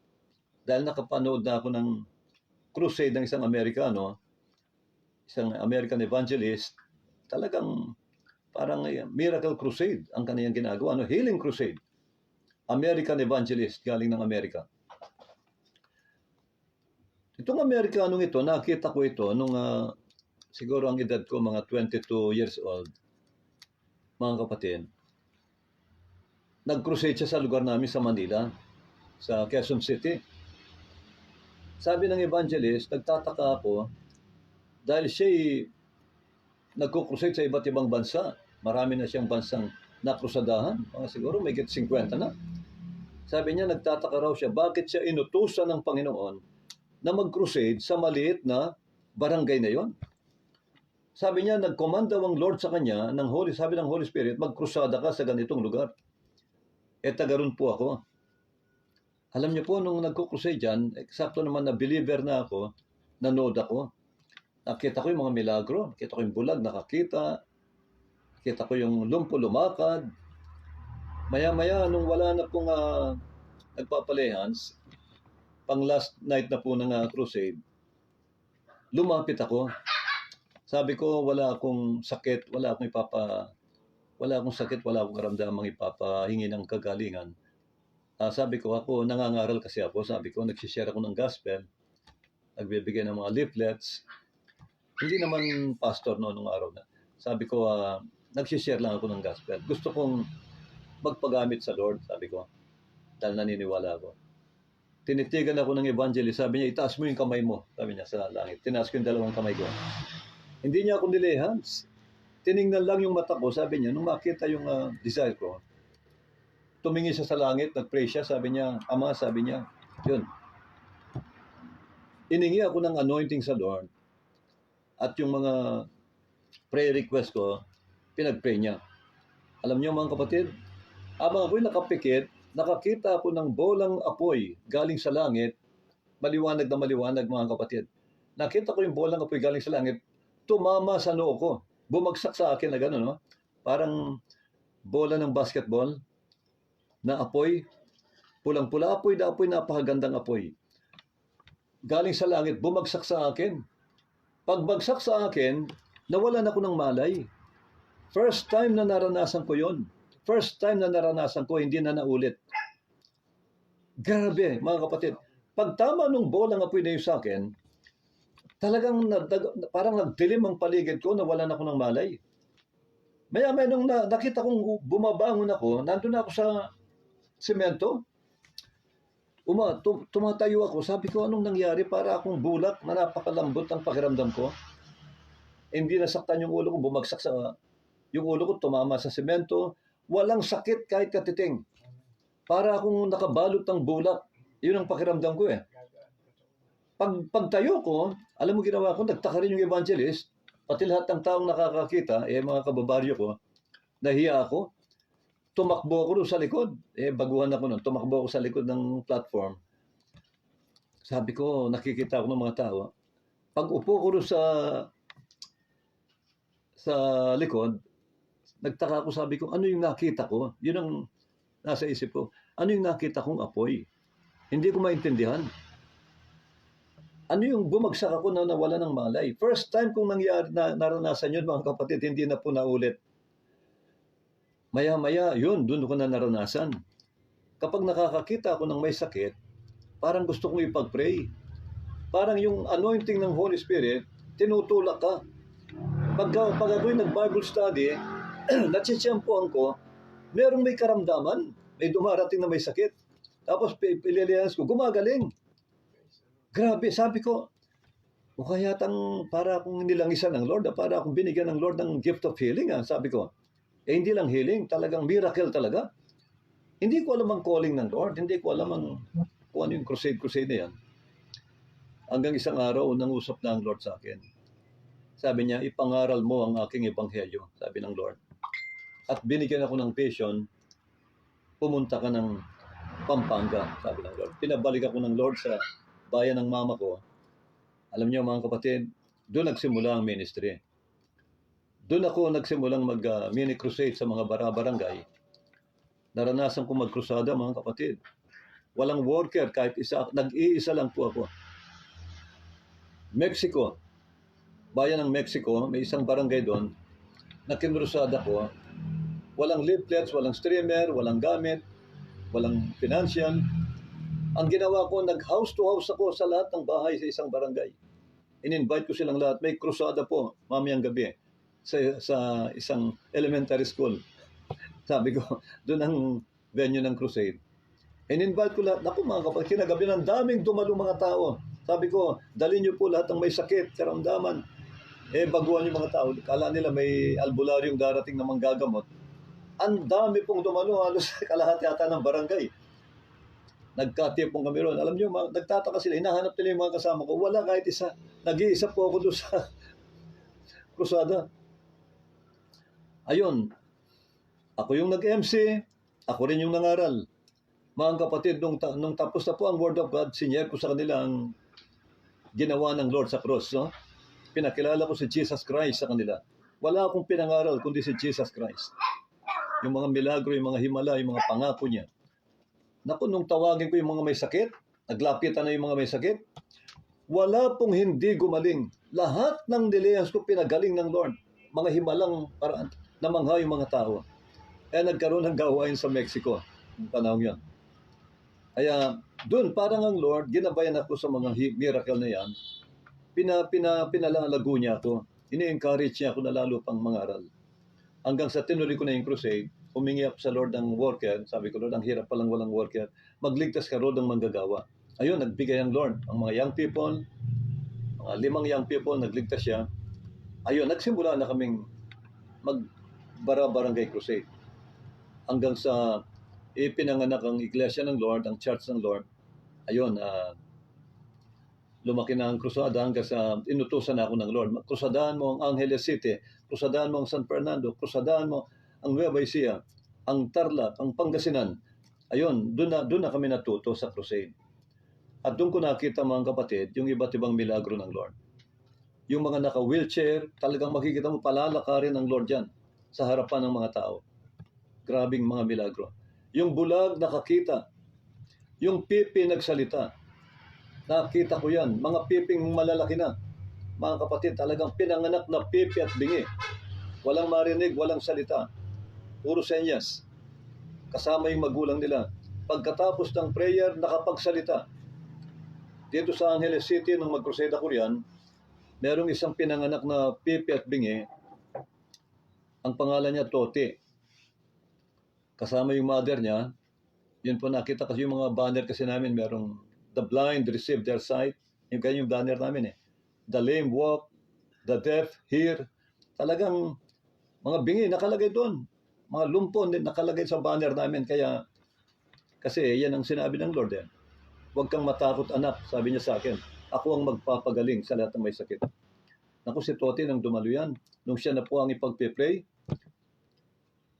Dahil nakapanood na ako ng crusade ng isang Amerikano, isang American evangelist, talagang parang miracle crusade ang kaniyang ginagawa, healing crusade. American evangelist galing ng Amerika. Itong Amerikanong ito, nakita ko ito nung siguro ang edad ko mga 22 years old. Mga kapatid, nag-crusade siya sa lugar namin sa Manila, sa Quezon City. Sabi ng evangelist, nagtataka ako dahil siya'y nagko-crusade sa iba't ibang bansa. Marami na siyang bansang nakrusadahan. Siguro may 50 na. Sabi niya, nagtataka raw siya, bakit siya inutusan ng Panginoon na mag-crusade sa maliit na barangay na yon. Sabi niya, nag-command daw ang Lord sa kanya, sabi ng Holy Spirit, mag-crusada ka sa ganitong lugar. Tagaroon po ako. Alam niyo po, nung nagko-crusade dyan, eksakto naman na believer na ako, nanood ako. Nakita ko yung mga milagro, nakita ko yung bulag nakakita, nakita ko yung lumpo lumakad. Maya-maya, nung wala na pong nagpapalehans, pang last night na po ng crusade, lumapit ako. Sabi ko, wala akong sakit, wala akong sakit, wala akong karamdamang ipapahingi ng kagalingan. Sabi ko, ako, nangangaral kasi ako. Sabi ko, nagsishare ako ng gospel, nagbibigay ng mga leaflets. Hindi naman pastor noong araw na. Sabi ko, nagsishare lang ako ng gospel. Gusto kong magpagamit sa Lord, sabi ko, dahil naniniwala ako. Tinitigan ako ng evangelist, sabi niya, itaas mo yung kamay mo, sabi niya sa langit. Tinaas ko yung dalawang kamay ko. Hindi niya ako nilehans. Tiningnan lang yung mata ko, sabi niya, nung makita yung desire ko, tumingin siya sa langit, nag-pray siya, sabi niya, Ama, sabi niya, yun. Iningi ako ng anointing sa Lord, at yung mga prayer request ko, pinag-pray niya. Alam niyo mga kapatid, habang ako'y nakapikit, nakakita ako ng bolang apoy galing sa langit, maliwanag na maliwanag mga kapatid. Nakita ko yung bolang apoy galing sa langit, tumama sa noo ko. Bumagsak sa akin na gano'n, no? Parang bola ng basketball na apoy, pulang-pula apoy na apoy, napakagandang apoy. Galing sa langit, bumagsak sa akin. Pagbagsak sa akin, nawalan ako ng malay. First time na naranasan ko yon. First time na naranasan ko, hindi na naulit. Grabe, mga kapatid. Pag tama nung bolang apoy na yun sa akin, talagang parang nagdilim ang paligid ko, nawalan ako ng malay. Maya-maya nung nakita kong bumabangon ako, nandun ako sa semento. Tumatayo ako, sabi ko, anong nangyari? Para akong bulak na napakalambot ang pakiramdam ko. Hindi nasaktan yung ulo ko, bumagsak yung ulo ko, tumama sa semento. Walang sakit kahit katiting. Para akong nakabalot ng bulak. Yun ang pakiramdam ko eh. Pagtayo ko, alam mo ginawa ko, nagtaka rin yung evangelist, pati lahat ng taong nakakakita, mga kababaryo ko, nahiya ako. Tumakbo ako doon sa likod. Baguhan ako nun. Tumakbo ako sa likod ng platform. Sabi ko, nakikita ako ng mga tao. Pag upo ko doon sa likod, nagtaka ako, sabi ko, ano yung nakita ko? Yun ang nasa isip ko. Ano yung nakita kong apoy? Hindi ko maintindihan. Ano yung bumagsak ako na nawala ng malay? First time kong nangyari na naranasan yun, mga kapatid, hindi na po naulit. Maya-maya, yun, doon ko na naranasan. Kapag nakakakita ako ng may sakit, parang gusto kong ipag-pray. Parang yung anointing ng Holy Spirit, tinutulak ka. Pag ako'y nag-Bible study, natsitsyempoan ko, merong may karamdaman, may dumarating na may sakit. Tapos pililihanas ko, gumagaling. Grabe, sabi ko, o kaya para akong nilangisan ng Lord, para akong binigyan ng Lord ng gift of healing, sabi ko. Hindi lang healing, talagang miracle talaga. Hindi ko alam ang calling ng Lord, hindi ko alam kung ano yung crusade na yan. Hanggang isang araw, nangusap na ang Lord sa akin. Sabi niya, ipangaral mo ang aking ebanghelyo, sabi ng Lord. At binigyan ako ng vision, pumunta ka ng Pampanga, sabi ng Lord. Pinabalik ako ng Lord sa bayan ng mama ko. Alam niyo mga kapatid, doon nagsimula ang ministry. Doon ako nagsimulang mag-mini crusade sa mga barangay. Naranasan ko magkrusada mga kapatid. Walang worker, kahit isa, nag-iisa lang po ako. Mexico, bayan ng Mexico, may isang barangay doon, na kinrusada ko. Walang leaflets, walang streamer, walang gamit, walang financial. Ang ginawa ko, nag-house to house ako sa lahat ng bahay sa isang barangay. In-invite ko silang lahat. May krusada po, mamayang gabi, sa isang elementary school. Sabi ko, doon ang venue ng crusade. In-invite ko lahat. Naku mga kapatid, kinagabi ng daming dumalong mga tao. Sabi ko, dalhin niyo po lahat ng may sakit, karamdaman. Baguhan yung mga tao. Kala nila may albularyong darating na manggagamot. Ang dami pong dumalo, halos kalahati yata ng barangay. Nagkatipong kami ron. Alam niyo, nagtataka sila, hinahanap nila yung mga kasama ko. Wala kahit isa. Nag-iisa po ako doon sa krusada. Ayun, ako yung nag-MC, ako rin yung nangaral. Mga kapatid, nung tapos na po ang Word of God, sinyere ko sa kanila ang ginawa ng Lord sa cross. No? pinakilala ko si Jesus Christ sa kanila. Wala akong pinangaral kundi si Jesus Christ. Yung mga milagro, yung mga himala, yung mga pangako niya. Naku, nung tawagin ko yung mga may sakit, naglapitan na yung mga may sakit, wala pong hindi gumaling. Lahat ng niliyas ko pinagaling ng Lord. Mga himalang paraan, namangha yung mga tao. Kaya nagkaroon ng gawain sa Mexico, yung panahon yan. Kaya doon, parang ang Lord, ginabayan ako sa mga miracle na yan. Pinalalago niya ako. Ini-encourage niya ako na lalo pang mangaral. Hanggang sa tinuloy ko na yung crusade, humingi ako sa Lord ng worker. Sabi ko, Lord, ang hirap palang walang worker. Magligtas ka Lord ng manggagawa. Ayun, nagbigay ang Lord. Ang mga young people, mga 5 young people, nagligtas siya. Ayun, nagsimula na kaming barangay crusade. Hanggang sa ipinanganak ang iglesia ng Lord, ang church ng Lord. Ayun, lumaki na ang krusada hanggang sa inutusan ako ng Lord. Krusadahan mo ang Angeles City, krusadahan mo ang San Fernando, krusadahan mo ang Nueva Ecija, ang Tarlac, ang Pangasinan. Ayun, doon na kami natuto sa crusade. At doon ko nakita mga kapatid, yung iba't ibang milagro ng Lord. Yung mga naka-wheelchair, talagang makikita mo palalakarin ng Lord dyan sa harapan ng mga tao. Grabing mga milagro. Yung bulag nakakita. Yung pipi nagsalita. Nakita ko yan. Mga piping malalaki na. Mga kapatid, talagang pinanganak na pipi at bingi. Walang marinig, walang salita. Puro senyas. Kasama yung magulang nila. Pagkatapos ng prayer, nakapagsalita. Dito sa Angeles City, nung mag-crusade ako riyan, merong isang pinanganak na pipi at bingi. Ang pangalan niya, Toti. Kasama yung mother niya. Yun po nakita kasi yung mga banner kasi namin, merong the blind receive their sight. Yung kanyang banner namin eh. The lame walk, the deaf hear. Talagang mga bingi nakalagay doon. Mga lumpon din nakalagay sa banner namin. Kaya, kasi yan ang sinabi ng Lord eh. Huwag kang matakot anak, sabi niya sa akin. Ako ang magpapagaling sa lahat ng may sakit. Naku, si Toti nang dumalo yan. Nung siya na po ang ipagpe-pray,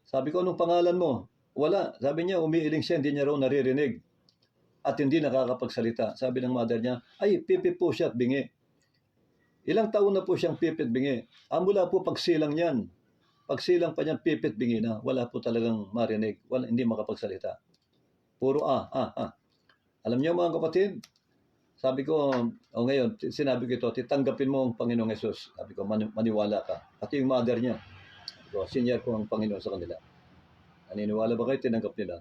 sabi ko, anong pangalan mo? Wala. Sabi niya, umiiling siya, hindi niya raw naririnig. At hindi nakakapagsalita. Sabi ng mother niya, ay, pipi po siya at bingi. Ilang taon na po siyang pipi at bingi. Mula po pagsilang niyan. Pagsilang pa niyan, pipi at bingi na. Wala po talagang marinig. Hindi makapagsalita. Puro Alam niyo mga kapatid, sabi ko, ngayon, sinabi ko ito, tanggapin mo ang Panginoong Yesus. Sabi ko, maniwala ka. Pati yung mother niya. So, senior ko ang Panginoon sa kanila. Naniniwala ba kayo? Tinanggap nila.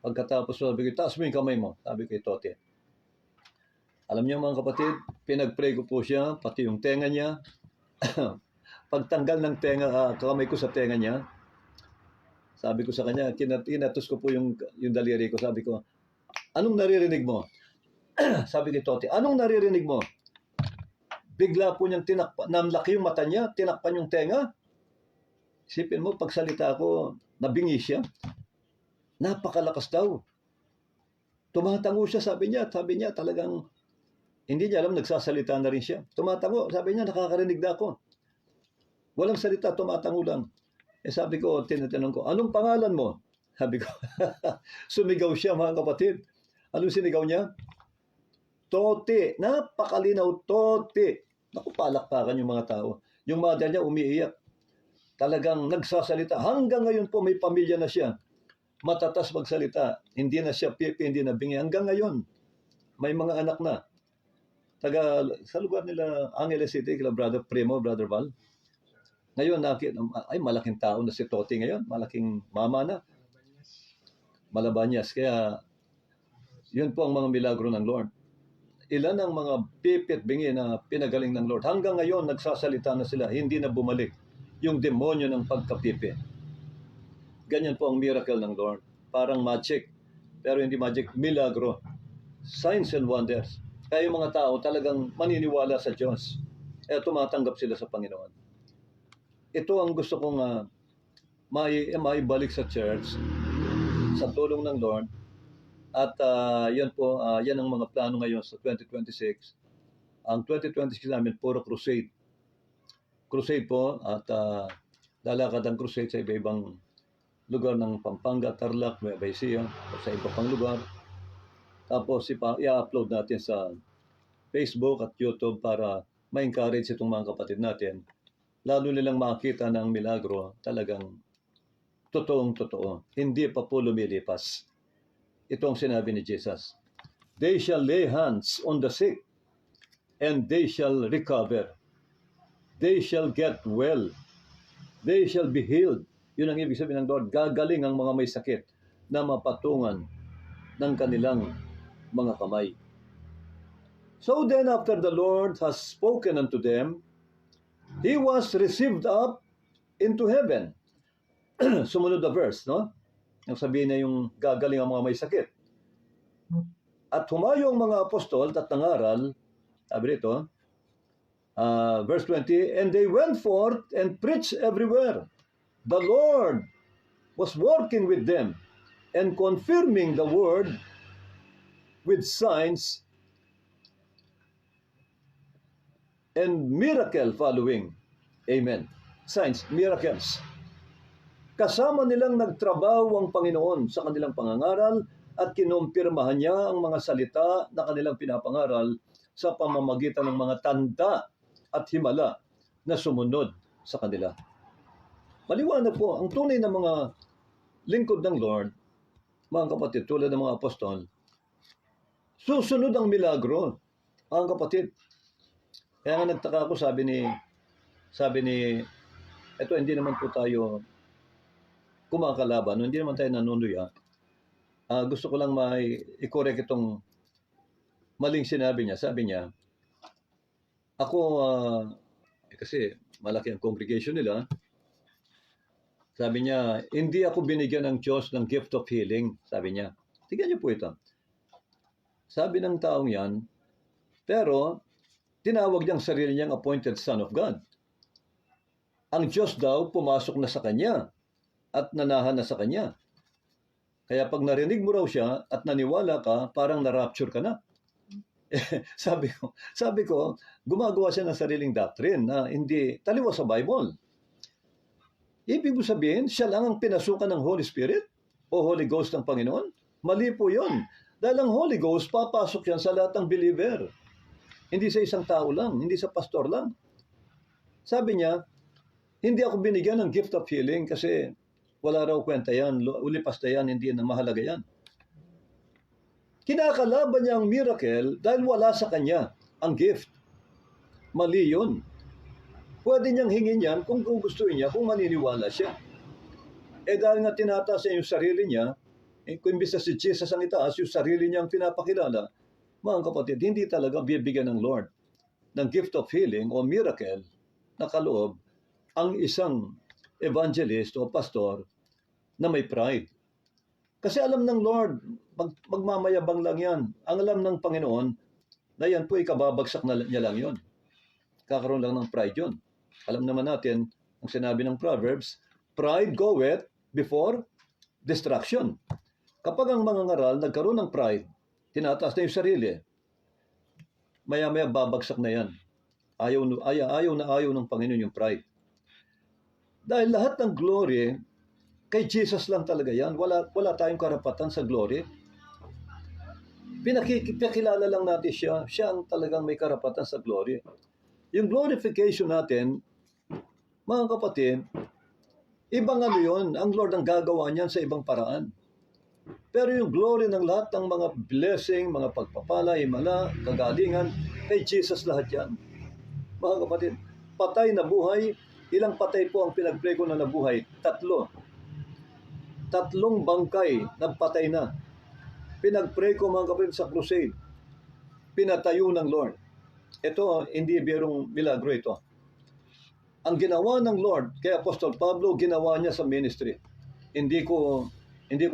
Pagkatapos, sabi ko, taas mo yung kamay mo. Sabi ko, Toti. Alam niyo mga kapatid, pinag-pray ko po siya, pati yung tenga niya. Pagtanggal ng tenga, kamay ko sa tenga niya, sabi ko sa kanya, kinatus ko po yung daliri ko. Sabi ko, anong naririnig mo? Sabi ko, Toti, anong naririnig mo? Bigla po niyang namlaki yung mata niya, tinakpan yung tenga. Isipin mo, pagsalita ko, nabingi siya. Napakalakas daw. Tumatango siya, sabi niya talagang, hindi niya alam, nagsasalita na rin siya. Tumatango, sabi niya, nakakarinig na ako. Walang salita, tumatango lang. Sabi ko, tinatanong ko, anong pangalan mo? Sabi ko, sumigaw siya mga kapatid. Anong sinigaw niya? Toti. Napakalinaw, Toti. Naku, palakpakan yung mga tao. Yung mother niya umiiyak. Talagang nagsasalita. Hanggang ngayon po may pamilya na siya. Matatas magsalita. Hindi na siya pipi, hindi na bingi. Hanggang ngayon, may mga anak na. Sa lugar nila, Angeles City, kila Brother Primo, Brother Val. Ngayon, ay malaking tao na si Toti ngayon. Malaking mama na. Malabanyas. Kaya, yun po ang mga milagro ng Lord. Ilan ang mga pipit bingi na pinagaling ng Lord. Hanggang ngayon, nagsasalita na sila. Hindi na bumalik yung demonyo ng pagkapipi. Ganyan po ang miracle ng Lord. Parang magic. Pero hindi magic, milagro. Signs and wonders. Kaya yung mga tao talagang maniniwala sa Diyos. Kaya tumatanggap sila sa Panginoon. Ito ang gusto kong maibalik sa church sa tulong ng Lord. At yan po, yan ang mga plano ngayon sa 2026. Ang 2026 namin, puro crusade. Crusade po at lalakad ang crusade sa iba-ibang lugar ng Pampanga, Tarlac, Nueva Ecija, o sa iba pang lugar. Tapos i-upload natin sa Facebook at YouTube para ma-encourage itong mga kapatid natin, lalo nilang makita ng milagro, talagang totoong-totoo. Hindi pa po lumilipas. Ito ang sinabi ni Jesus. They shall lay hands on the sick, and they shall recover. They shall get well. They shall be healed. Yun ang ibig sabihin ng Lord. Gagaling ang mga may sakit na mapatungan ng kanilang mga kamay. So then, after the Lord has spoken unto them, he was received up into heaven. Sumunod na verse, no? Ang sabihin na yung gagaling ang mga may sakit. At humayo ang mga apostol at nangaral, sabi rito, verse 20, and they went forth and preached everywhere. The Lord was working with them and confirming the word with signs and miracle following. Amen. Signs, miracles. Kasama nilang nagtrabaho ang Panginoon sa kanilang pangangaral at kinumpirmahan niya ang mga salita na kanilang pinapangaral sa pamamagitan ng mga tanda at himala na sumunod sa kanila. Maliwanag po, ang tunay na mga lingkod ng Lord, mga kapatid, tulad ng mga apostol, susunod ang milagro, mga kapatid. Kaya nga nagtaka ako, sabi ni, eto hindi naman po tayo kumakalaban, hindi naman tayo nanunuya. Gusto ko lang i-correct itong maling sinabi niya. Sabi niya, ako, kasi malaki ang congregation nila, sabi niya, hindi ako binigyan ng Diyos ng gift of healing, sabi niya. Tignan niyo po ito. Sabi ng taong yan, pero tinawag niyang sarili niyang appointed son of God. Ang Diyos daw pumasok na sa kanya at nanahan na sa kanya. Kaya pag narinig mo raw siya at naniwala ka, parang na-rapture ka na. Sabi ko, gumagawa siya ng sariling doctrine na hindi taliwas sa Bible. Ibig mo sabihin, siya lang ang pinasukan ng Holy Spirit o Holy Ghost ng Panginoon? Mali po yun. Dahil ang Holy Ghost, papasok yan sa lahat ng believer. Hindi sa isang tao lang, hindi sa pastor lang. Sabi niya, hindi ako binigyan ng gift of healing kasi wala raw kwenta yan, ulipas na yan, hindi na mahalaga yan. Kinakalaban niya ang miracle dahil wala sa kanya ang gift. Mali yun. Pwede niyang hingin yan kung gustuin niya, kung maniniwala siya. Dahil nga tinataas niya yung sarili niya, kung imbis na si Jesus ang itaas, yung sarili niya ang pinapakilala, mga kapatid, hindi talaga bibigyan ng Lord ng gift of healing o miracle na kaloob ang isang evangelist o pastor na may pride. Kasi alam ng Lord, magmamayabang lang yan. Ang alam ng Panginoon na yan po ikababagsak na niya lang yon. Kakaroon lang ng pride yon. Alam naman natin, ang sinabi ng Proverbs, pride goeth before destruction. Kapag ang mga ngaral nagkaroon ng pride, tinataas na yung sarili, maya-maya babagsak na yan. Ayaw ng Panginoon yung pride. Dahil lahat ng glory, kay Jesus lang talaga yan. Wala tayong karapatan sa glory. Pinakilala lang natin siya. Siya ang talagang may karapatan sa glory. Yung glorification natin, mga kapatid, ibang ano yun. Ang Lord ang gagawa niyan sa ibang paraan. Pero yung glory ng lahat ng mga blessing, mga pagpapala, himala, kagalingan, kay Jesus lahat yan. Mga kapatid, patay na buhay. Ilang patay po ang pinag-pray ko na nabuhay? 3. 3 bangkay nagpatay na. Pinag-pray ko mga kapatid sa crusade. Pinatayo ng Lord. Ito, hindi birong milagro ito. Ang ginawa ng Lord, kay Apostol Pablo, ginawa niya sa ministry. Hindi ko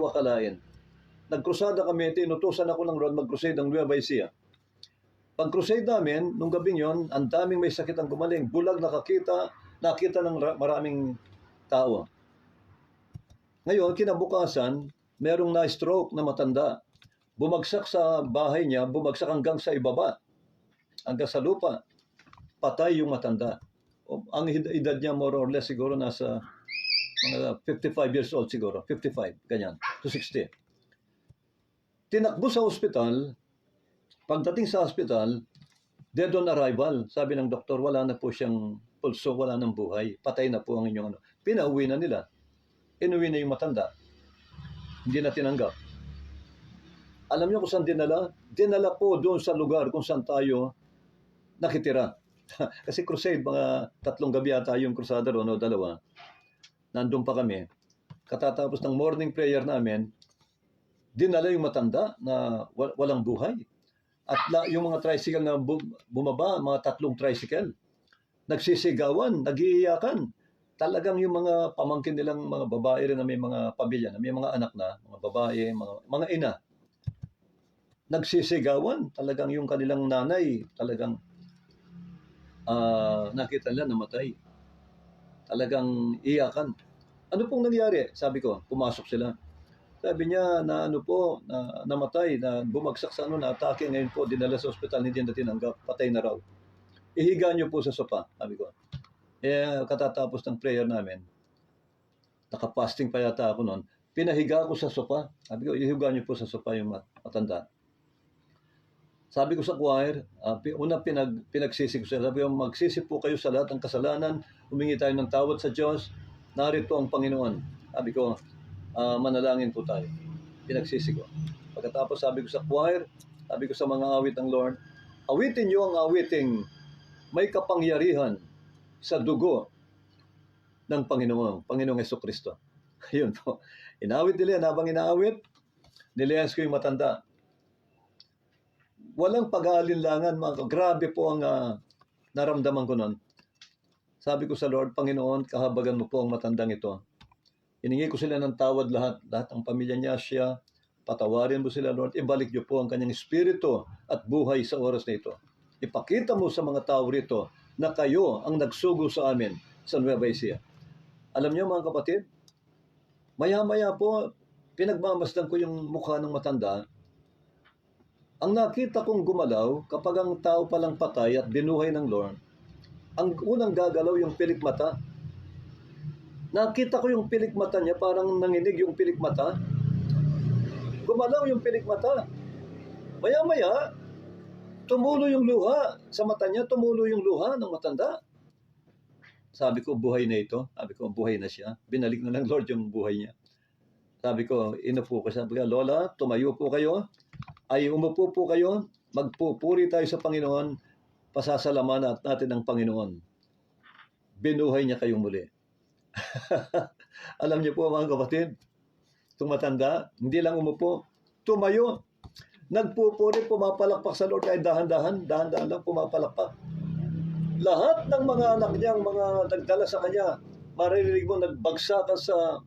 akalain. Nagkrusada kami, tinutusan ako ng Lord mag-crusade ng Nueva Ecija. Pag-crusade namin, nung gabing yon, ang daming may sakit ang gumaling. Bulag nakita ng maraming tao. Ngayon, kinabukasan, merong na-stroke na matanda. Bumagsak sa bahay niya, bumagsak hanggang sa ibaba, hanggang sa lupa. Patay yung matanda. Ang edad niya more or less siguro nasa mga 55 years old siguro. 55, ganyan, to 60. Tinakbo sa ospital. Pagdating sa ospital, Dead on arrival, sabi ng doktor, wala na po siyang pulso, wala nang buhay. Patay na po ang inyong ano. Pinauwi na nila. Inuwi na yung matanda. Hindi na tinanggap. Alam niyo kung saan dinala? Dinala po doon sa lugar kung saan tayo nakitira. Kasi crusade, mga 3 gabi yata yung crusada ron, o 2. Nandun pa kami. Katatapos ng morning prayer namin, dinala yung matanda na walang buhay. At yung mga tricycle na bumaba, mga 3 tricycle, nagsisigawan, nagiiyakan. Talagang yung mga pamangkin nilang mga babae rin na may mga pamilya, na may mga anak na, mga babae, mga ina, nagsisigawan. Talagang yung kanilang nanay, talagang nakita nila namatay. Talagang iyakan. Ano pong nangyari? Sabi ko, pumasok sila. Sabi niya na ano po, na namatay, na bumagsak sa na-atake ngayon po, dinala sa ospital, hindi na tinanggap, patay na raw. Ihiga niyo po sa sopa, sabi ko. Katatapos ng prayer namin, nakapasting pa yata ako noon, pinahiga ko sa sopa. Sabi ko, ihiga niyo po sa sopa yung matanda. Sabi ko sa choir, una pinagsisi ko sila, sabi ko, magsisi po kayo sa lahat ng kasalanan, humingi tayo ng tawad sa Diyos, narito ang Panginoon. Sabi ko, manalangin po tayo. Pinagsisi ko. Pagkatapos sabi ko sa choir, sabi ko sa mga awit ng Lord, awitin niyo ang awiting may kapangyarihan sa dugo ng Panginoong Jesucristo. Ayun po. Inawit nila, habang inaawit, nilehas ko yung matanda. Walang pag-aalinlangan, grabe po ang naramdaman ko noon. Sabi ko sa Lord, Panginoon, kahabagan mo po ang matandang ito. Hiningi ko sila ng tawad lahat ng pamilya niya, siya. Patawarin mo sila, Lord. Ibalik niyo po ang kanyang espiritu at buhay sa oras na ito. Ipakita mo sa mga tao rito na kayo ang nagsugo sa amin sa Nueva Ecija. Alam niyo mga kapatid, maya-maya po, pinagmamasdan ko yung mukha ng matanda. Ang nakita kong gumalaw, kapag ang tao palang patay at binuhay ng Lord, ang unang gagalaw yung pilik mata. Nakita ko yung pilik mata niya, parang nanginig yung pilik mata. Gumalaw yung pilik mata. Maya-maya, tumulo yung luha sa mata niya, tumulo yung luha ng matanda. Sabi ko, buhay na ito. Sabi ko, buhay na siya. Binalik na ng Lord yung buhay niya. Sabi ko, inupo ko. Sabi ko, Lola, tumayo po kayo. Ay, umupo po kayo. Magpupuri tayo sa Panginoon. Pasasalamat natin ang Panginoon. Binuhay niya kayong muli. Alam niyo po mga kapatid, itong matanda, hindi lang umupo, tumayo. Nagpupuri, pumapalakpak sa Lord, kahit dahan-dahan lang pumapalakpak. Lahat ng mga anak niya, mga nagdala sa kanya, maririnig mo nagbagsakan sa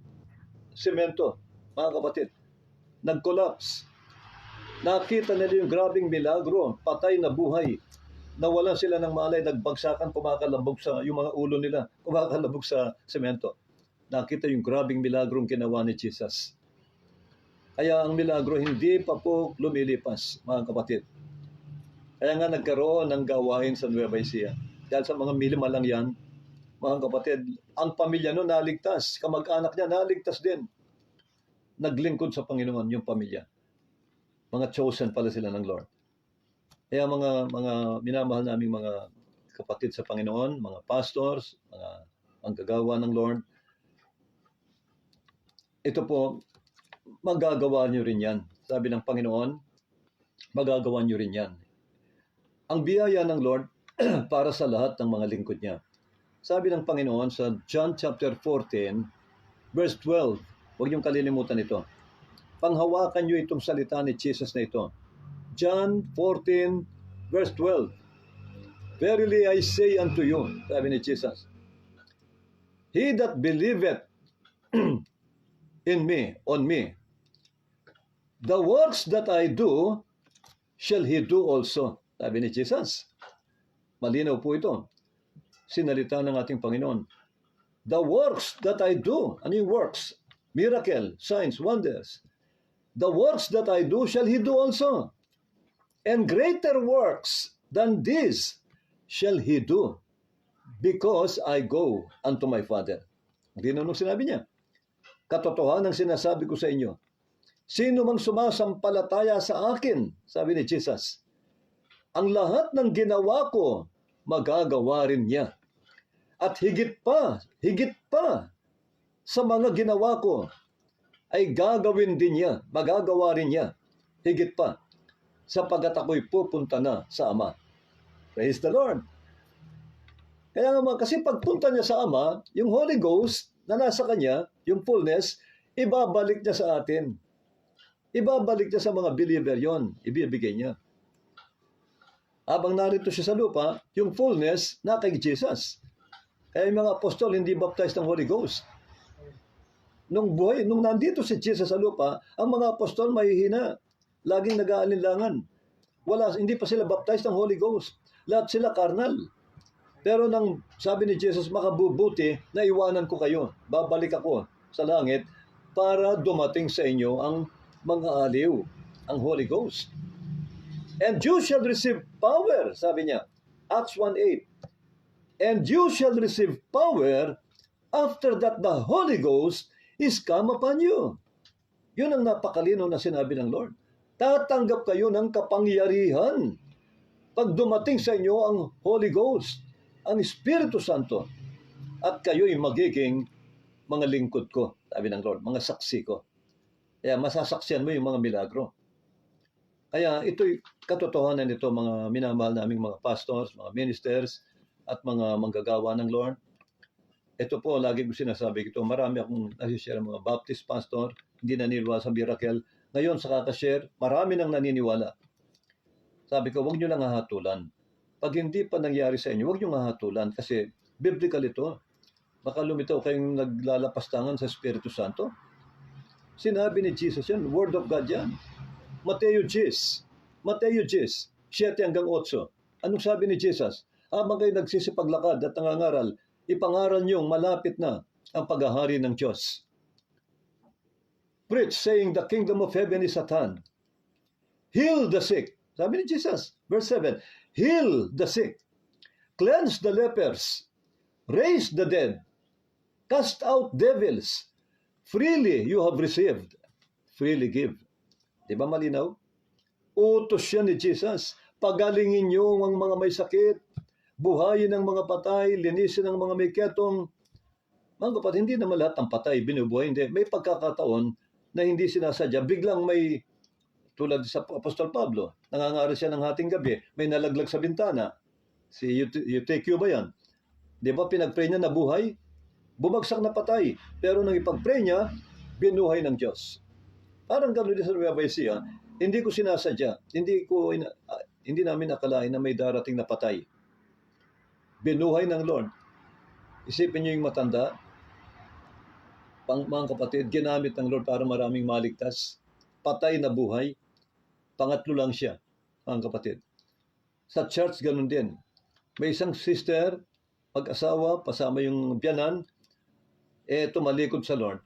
semento, mga kapatid. Nag-collapse. Nakita nila yung grabing milagro, patay na buhay. Nawalan sila ng malay, nagbagsakan, pumakalabog sa, yung mga ulo nila, pumakalabog sa semento. Nakita yung grabing milagrong ginawa ni Jesus. Kaya ang milagro hindi pa po lumilipas, mga kapatid. Kaya nga nagkaroon ng gawain sa Nueva Ecija. Dahil sa mga milima lang yan, mga kapatid, ang pamilya noon naligtas, kamag-anak niya naligtas din. Naglingkod sa Panginoon yung pamilya. Mga chosen pala sila ng Lord. Kaya mga minamahal naming mga kapatid sa Panginoon, mga pastors, mga manggagawa ng Lord, ito po, magagawa nyo rin yan. Sabi ng Panginoon, magagawa nyo rin yan. Ang biyaya ng Lord para sa lahat ng mga lingkod niya. Sabi ng Panginoon sa John chapter 14, verse 12, huwag niyong kalilimutan ito. Panghawakan nyo itong salita ni Jesus na ito. John 14, verse 12. Verily I say unto you, sabi ni Jesus, he that believeth in me, on me, the works that I do, shall he do also. Sabi ni Jesus. Malinaw po ito. Sinalita ng ating Panginoon. The works that I do, ano yung works? Miracle, signs, wonders. The works that I do, shall he do also. And greater works than this shall he do, because I go unto my Father. Hindi na nung sinabi niya. Katotohanan ang sinasabi ko sa inyo. Sino mang sumasampalataya sa akin, sabi ni Jesus, ang lahat ng ginawa ko, magagawa rin niya. At higit pa sa mga ginawa ko, ay gagawin din niya, magagawa rin niya. Higit pa, sapagat ako'y pupunta na sa Ama. Praise the Lord. Kaya nga kasi pagpunta niya sa Ama, yung Holy Ghost na nasa Kanya, yung fullness, ibabalik niya sa atin. Ibabalik niya sa mga believer yon, ibibigay niya. Habang narito siya sa lupa, yung fullness na kay Jesus. Kaya yung mga apostol hindi baptized ng Holy Ghost. Nung nandito si Jesus sa lupa, ang mga apostol mahihina. Laging nag-aalinlangan. Hindi pa sila baptized ng Holy Ghost. Lahat sila carnal. Pero nang sabi ni Jesus, makabubuti na iwanan ko kayo. Babalik ako sa langit para dumating sa inyo ang mga aliw, ang Holy Ghost. And you shall receive power, sabi niya. Acts 1:8. And you shall receive power after that the Holy Ghost is come upon you. Yun ang napakalino na sinabi ng Lord. Tatanggap kayo ng kapangyarihan pag dumating sa inyo ang Holy Ghost, ang Espiritu Santo, at kayo'y magiging mga lingkod ko, sabi ng Lord, mga saksi ko. Kaya masasaksihan mo yung mga milagro. Kaya ito'y katotohanan nito, mga minamahal naming mga pastors, mga ministers, at mga manggagawa ng Lord. Ito po, lagi ko sinasabi ito, marami akong nasishare mga Baptist pastor, hindi naniniwala sa miracle. Ngayon sa kakashare, marami nang naniniwala. Sabi ko, huwag nyo lang hahatulan. Pag hindi pa nangyari sa inyo, huwag nyo hahatulan kasi biblical ito. Baka lumitaw kayong naglalapastangan sa Espiritu Santo. Sinabi ni Jesus yan, Word of God yan. Mateo 10, 7-8. Anong sabi ni Jesus? Habang kayo nagsisipaglakad at nangangaral, ipangaral niyong malapit na ang paghahari ng Diyos. Preach, saying the kingdom of heaven is at hand. Heal the sick. Sabi ni Jesus, verse 7, heal the sick, cleanse the lepers, raise the dead, cast out devils. Freely you have received, freely give. Di ba malinaw? Utos siya ni Jesus. Pagalingin niyo ang mga may sakit, buhayin ang mga patay, linisin ang mga may ketong. Mga kapatid, hindi naman lahat ng patay binubuhay. Hindi. May pagkakataon na hindi sinasadya. Biglang may, tulad sa Apostol Pablo, nangangaral siya ng hating gabi, may nalaglag sa bintana. Si Eutychio ba yan? Di ba pinag-pray niya na buhay? Bumagsak na patay. Pero nang ipag-pray niya, binuhay ng Diyos. Parang gano'n din sa Nueva Ecija. Hindi ko sinasadya. Hindi namin akalain na may darating na patay. Binuhay ng Lord. Isipin niyo yung matanda. Mga kapatid, ginamit ng Lord para maraming maligtas. Patay na buhay. Pangatlo lang siya, mga kapatid. Sa church, ganun din. May isang sister, mag-asawa, pasama yung biyanan, tumalikod sa Lord.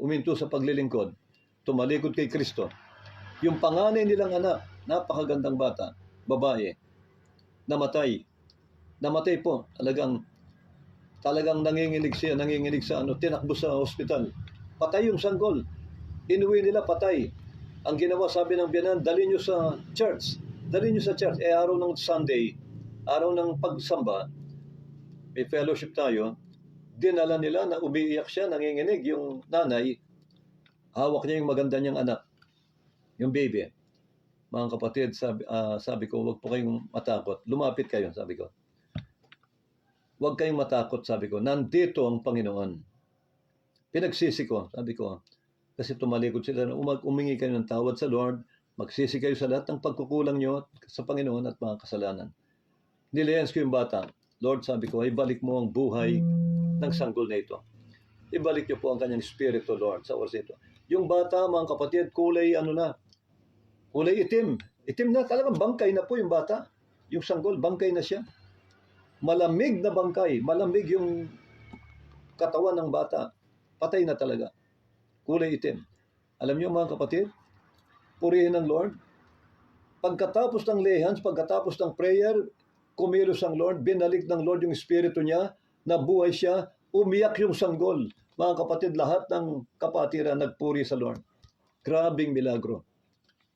Uminto sa paglilingkod. Tumalikod kay Kristo. Yung panganay nilang anak, napakagandang bata, babae, namatay. Namatay po. Talagang nanginginig sa tinakbo sa hospital. Patay yung sanggol. Inuwi nila patay. Ang ginawa, sabi ng biyanan, dalhin nyo sa church. Araw ng Sunday, araw ng pagsamba, may fellowship tayo, dinala nila na umiiyak siya, nanginginig yung nanay, hawak niya yung maganda niyang anak, yung baby. Mga kapatid, sabi ko, huwag po kayong matakot. Lumapit kayo, sabi ko. Huwag kayong matakot, sabi ko. Nandito ang Panginoon. Pinagsisi ko, sabi ko. Kasi tumalikod sila, umingi kayo ng tawad sa Lord, magsisi kayo sa lahat ng pagkukulang nyo sa Panginoon at mga kasalanan. Nilihens ko yung bata. Lord, sabi ko, ibalik mo ang buhay ng sanggol na ito. Ibalik niyo po ang kanyang spirito, Lord, sa oras ito. Yung bata, mga kapatid, kulay itim. Itim na, talagang bangkay na po yung bata. Yung sanggol, bangkay na siya. Malamig na bangkay, malamig yung katawan ng bata. Patay na talaga. Kulay itim. Alam niyo mga kapatid, purihin ng Lord. Pagkatapos ng lehans, pagkatapos ng prayer, kumilos ang Lord, binalik ng Lord yung espiritu niya, nabuhay siya, umiyak yung sanggol. Mga kapatid, lahat ng kapatiran nagpuri sa Lord. Grabing milagro.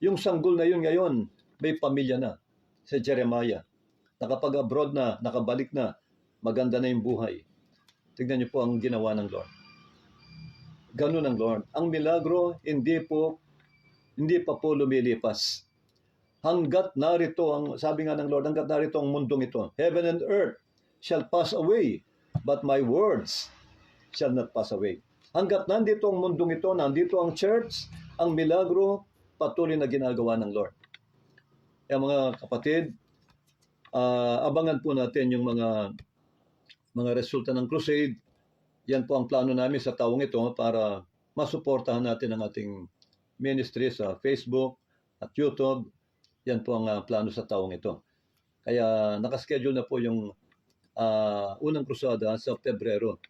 Yung sanggol na yun ngayon, may pamilya na. si Jeremiah. Nakapag-abroad na, nakabalik na, maganda na yung buhay. Tignan niyo po ang ginawa ng Lord. Ganun ang Lord. Ang milagro, hindi pa po lumilipas. Hanggat narito sabi nga ng Lord, hanggat narito ang mundong ito, heaven and earth shall pass away, but my words shall not pass away. Hanggat nandito ang mundong ito, nandito ang church, ang milagro, patuloy na ginagawa ng Lord. Kaya mga kapatid, abangan po natin yung mga resulta ng crusade. Yan po ang plano namin sa taong ito para masuportahan natin ang ating ministry sa Facebook at YouTube. Yan po ang plano sa taong ito. Kaya nakaschedule na po yung unang krusada sa Pebrero.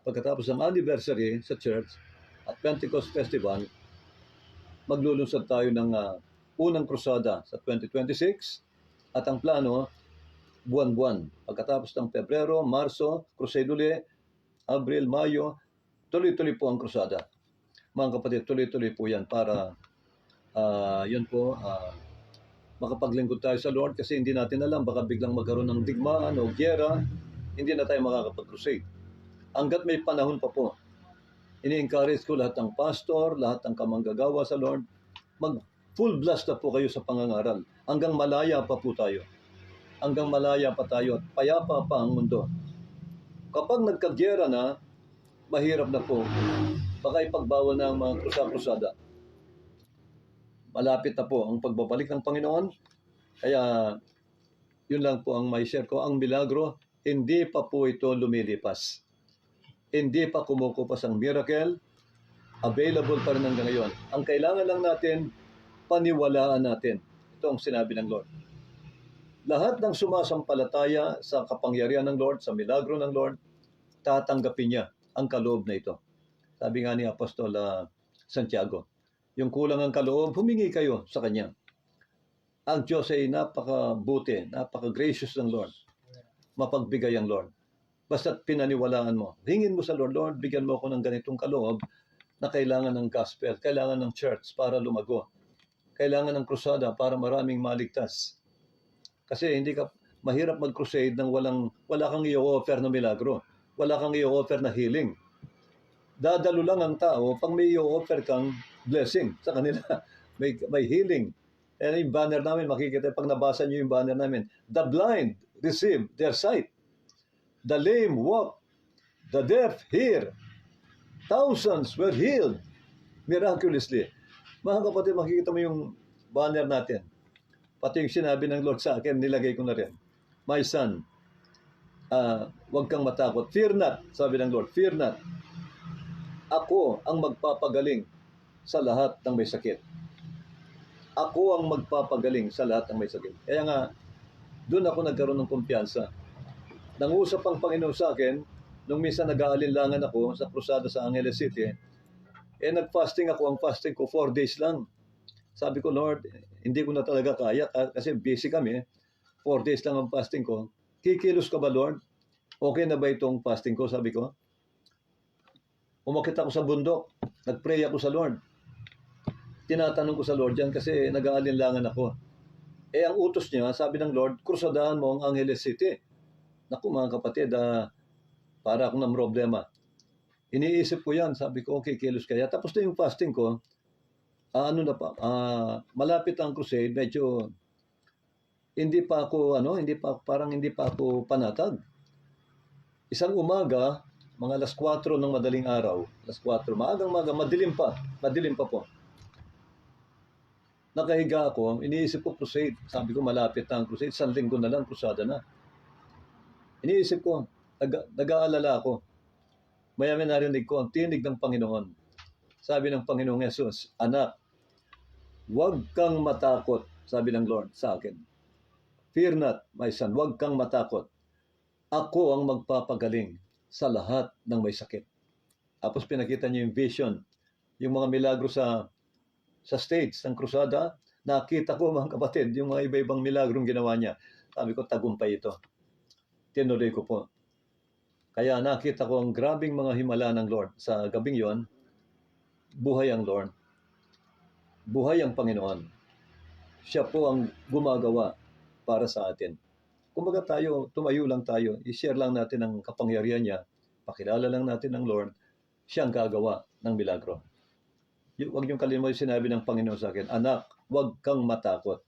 Pagkatapos ng anniversary sa church at Pentecost Festival, maglulunsad tayo ng unang krusada sa 2026 at ang plano, buwan-buwan. Pagkatapos ng Pebrero, Marso, crusade uli, Abril, Mayo, tuloy-tuloy po ang krusada. Mga kapatid, tuloy-tuloy po yan para yun po, makapaglingkod tayo sa Lord kasi hindi natin alam, baka biglang magkaroon ng digmaan o gyera, hindi na tayo makakapag-crusade. Hanggat may panahon pa po, ini-encourage ko lahat ng pastor, lahat ng kamanggagawa sa Lord, mag-full blast na po kayo sa pangangaral. Hanggang malaya pa po tayo. Hanggang malaya pa tayo at payapa pa ang mundo. Kapag nagkagyera na, mahirap na po. Baka ipagbawal na ang mga krusada. Malapit na po ang pagbabalik ng Panginoon. Kaya, yun lang po ang may share ko. Ang milagro, hindi pa po ito lumilipas. Hindi pa kumukupas ang miracle. Available pa rin hanggang ngayon. Ang kailangan lang natin, paniwalaan natin. Ito ang sinabi ng Lord. Lahat ng sumasampalataya sa kapangyarihan ng Lord, sa milagro ng Lord, tatanggapin niya ang kaloob na ito. Sabi nga ni Apostol Santiago, yung kulang ang kaloob, humingi kayo sa Kanya. Ang Diyos ay napakabuti, napaka-gracious ng Lord. Mapagbigay ang Lord. Basta't pinaniwalaan mo. Hingin mo sa Lord, Lord, bigyan mo ako ng ganitong kaloob na kailangan ng gospel, kailangan ng church para lumago. Kailangan ng krusada para maraming maligtas. Kasi mahirap mag-crusade nang wala kang i-offer na milagro. Wala kang i-offer na healing. Dadalo lang ang tao pag may i-offer kang blessing sa kanila. May healing. And yung banner namin, makikita, pag nabasa nyo yung banner namin, the blind receive their sight. The lame walk. The deaf hear. Thousands were healed miraculously. Mga kapatid, makikita mo yung banner natin. Pati yung sinabi ng Lord sa akin, nilagay ko na rin. My son, huwag kang matakot. Fear not, sabi ng Lord, fear not. Ako ang magpapagaling sa lahat ng may sakit. Ako ang magpapagaling sa lahat ng may sakit. Kaya nga, doon ako nagkaroon ng kumpiyansa. Nangusap ang Panginoon sa akin, nung minsan nag-aalinlangan ako sa krusada sa Angeles City, nag-fasting ako, ang fasting ko 4 days lang. Sabi ko, Lord, hindi ko na talaga kaya kasi busy kami. 4 days lang ang fasting ko. Kikilos ka ba, Lord? Okay na ba itong fasting ko? Sabi ko. Umakit ako sa bundok. Nag-pray ako sa Lord. Tinatanong ko sa Lord yan kasi nag-aalinlangan ako. Ang utos niya, sabi ng Lord, krusadahan mo ang Angeles City. Naku mga kapatid, para akong ng problema. Iniisip ko yan. Sabi ko, okay, kilos kaya. Tapos na yung fasting ko. Malapit ang crusade, medyo hindi pa ako panatag. Isang umaga, mga alas 4 ng madaling araw, alas 4, maagang-maga, madilim pa po. Nakahiga ako, iniisip ko crusade. Sabi ko, malapit na ang crusade, 1 linggo na lang, krusada na. Iniisip ko, nag-aalala ako. Maya-maya narinig ko ang tinig ng Panginoon. Sabi ng Panginoong Yesus, anak, huwag kang matakot, sabi ng Lord sa akin. Fear not, my son, huwag kang matakot. Ako ang magpapagaling sa lahat ng may sakit. Tapos pinakita niyo yung vision, yung mga milagro sa stage ng krusada. Nakita ko mga kapatid, yung mga iba-ibang milagrong ginawa niya. Sabi ko, tagumpay ito. Tinuloy ko po. Kaya nakita ko ang grabing mga himala ng Lord. Sa gabing yon, buhay ang Lord. Buhay ang Panginoon. Siya po ang gumagawa para sa atin. Kumbaga tayo, tumayo lang tayo, i-share lang natin ang kapangyarihan niya, pakilala lang natin ang Lord, siya ang gagawa ng milagro. Huwag niyong kalimutan yung sinabi ng Panginoon sa akin, anak, huwag kang matakot.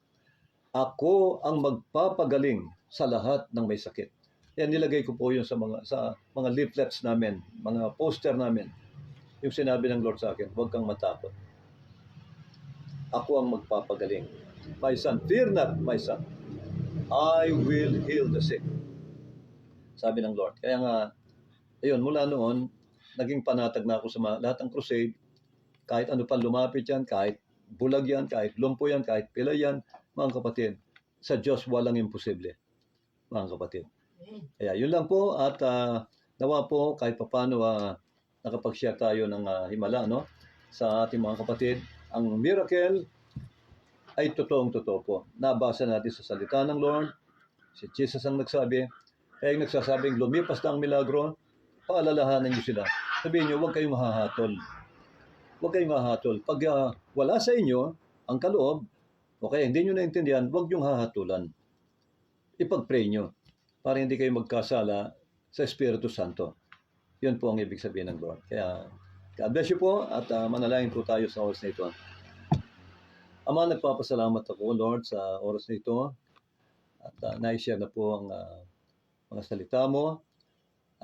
Ako ang magpapagaling sa lahat ng may sakit. Yan, nilagay ko po yun sa mga leaflets namin, mga poster namin. Yung sinabi ng Lord sa akin, huwag kang matakot. Ako ang magpapagaling. My son, fear not, my son. I will heal the sick. Sabi ng Lord. Kaya nga, ayun, mula noon, naging panatag na ako sa lahat ng crusade. Kahit ano pa lumapit yan, kahit bulag yan, kahit lumpo yan, kahit pilay yan, mga kapatid, sa Diyos walang imposible, mga kapatid. Kaya yun lang po, at nawa po kahit paano nakapag-share tayo ng himala, no? Sa ating mga kapatid. Ang miracle ay totoong-totoo po. Nabasa natin sa salita ng Lord. Si Jesus ang nagsabi. Kaya yung nagsasabing lumipas na ang milagro, paalalahanan niyo sila. Sabihin niyo, huwag kayong mahahatol. Huwag kayong mahahatol. Pag wala sa inyo ang kaloob, o kaya hindi nyo naintindihan, huwag niyong hahatulan. Ipag-pray nyo para hindi kayo magkasala sa Espiritu Santo. Yun po ang ibig sabihin ng Lord. Kaya, God bless you po at manalangin po tayo sa oras na ito. Ama, nagpapasalamat ako, Lord, sa oras na ito. At na-share na po ang mga salita mo.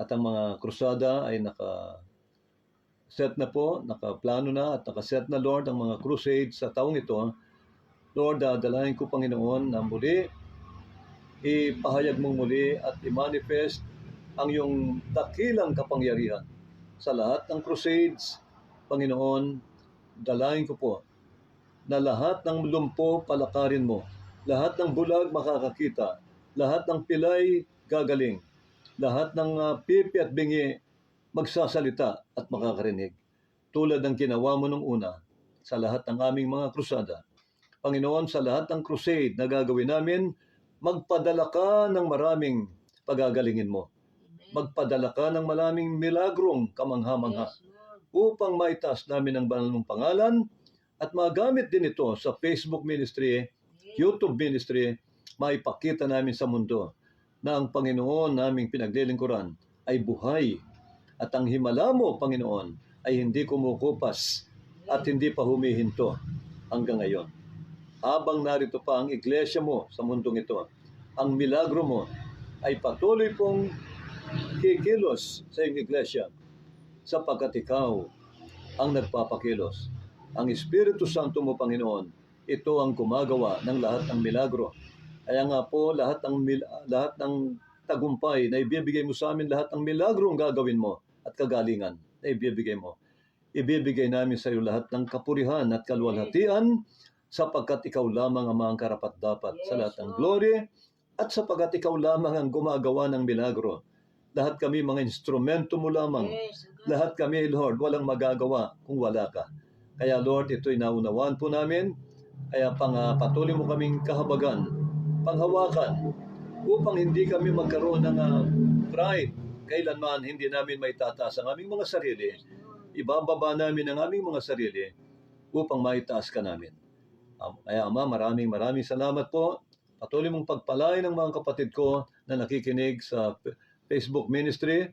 At ang mga krusada ay naka-set na po, naka-plano na at naka-set na, Lord, ang mga crusade sa taong ito. Lord, dadalahin ko, Panginoon, na muli, ipahayag mong muli at i-manifest ang iyong dakilang kapangyarihan sa lahat ng crusades. Panginoon, dalahin ko po na lahat ng lumpo palakarin mo, lahat ng bulag makakakita, lahat ng pilay gagaling, lahat ng pipi at bingi magsasalita at makakarinig. Tulad ng ginawa mo nung una sa lahat ng aming mga krusada. Panginoon, sa lahat ng crusade na gagawin namin, magpadala ka ng maraming pagagalingin mo. Magpadala ka ng maraming milagrong kamangha-mangha upang maitaas namin ang banal mong pangalan at magamit din ito sa Facebook ministry, YouTube ministry, maipakita namin sa mundo na ang Panginoon naming pinaglilingkuran ay buhay at ang himala mo, Panginoon, ay hindi kumukupas at hindi pa humihinto hanggang ngayon. Habang narito pa ang iglesia mo sa mundong ito, ang milagro mo ay patuloy pong kikilos sa iyong iglesia sapagkat ikaw ang nagpapakilos. Ang Espiritu Santo mo, Panginoon, ito ang gumagawa ng lahat ng milagro. Kaya nga po, lahat ng tagumpay na ibibigay mo sa amin, lahat ng milagro ang gagawin mo at kagalingan na ibibigay mo. Ibibigay namin sa iyo lahat ng kapurihan at kalwalhatian sapagkat ikaw lamang ang mga karapat-dapat sa lahat ng glory at sapagkat ikaw lamang ang gumagawa ng milagro. Lahat kami mga instrumento mo lamang. Lahat kami, Lord, walang magagawa kung wala ka. Kaya, Lord, ito'y naunawaan po namin. Kaya patuloy mo kaming kahabagan, panghawakan, upang hindi kami magkaroon ng pride. Kailanman hindi namin maitataas ang aming mga sarili. Ibababa namin ang aming mga sarili upang maitaas ka namin. Kaya Ama, maraming salamat po. Patuloy mong pagpalain ng mga kapatid ko na nakikinig sa Facebook ministry.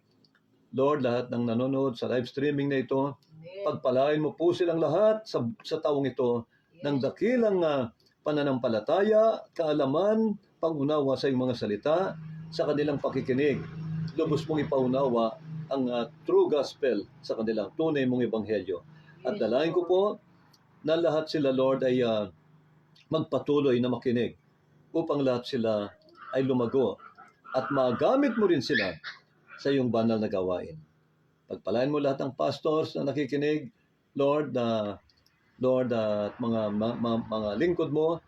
Lord, lahat ng nanonood sa live streaming na ito, pagpalain mo po silang lahat sa taong ito ng dakilang pananampalataya, kaalaman, pangunawa sa iyong mga salita, sa kanilang pakikinig. Lubos mong ipaunawa ang true gospel sa kanilang tunay mong ebanghelyo. At dalahin ko po na lahat sila, Lord, ay magpatuloy na makinig upang lahat sila ay lumago at magamit mo rin sila sa iyong banal na gawain. Pagpalain mo lahat ng pastors na nakikinig, Lord, at mga lingkod mo,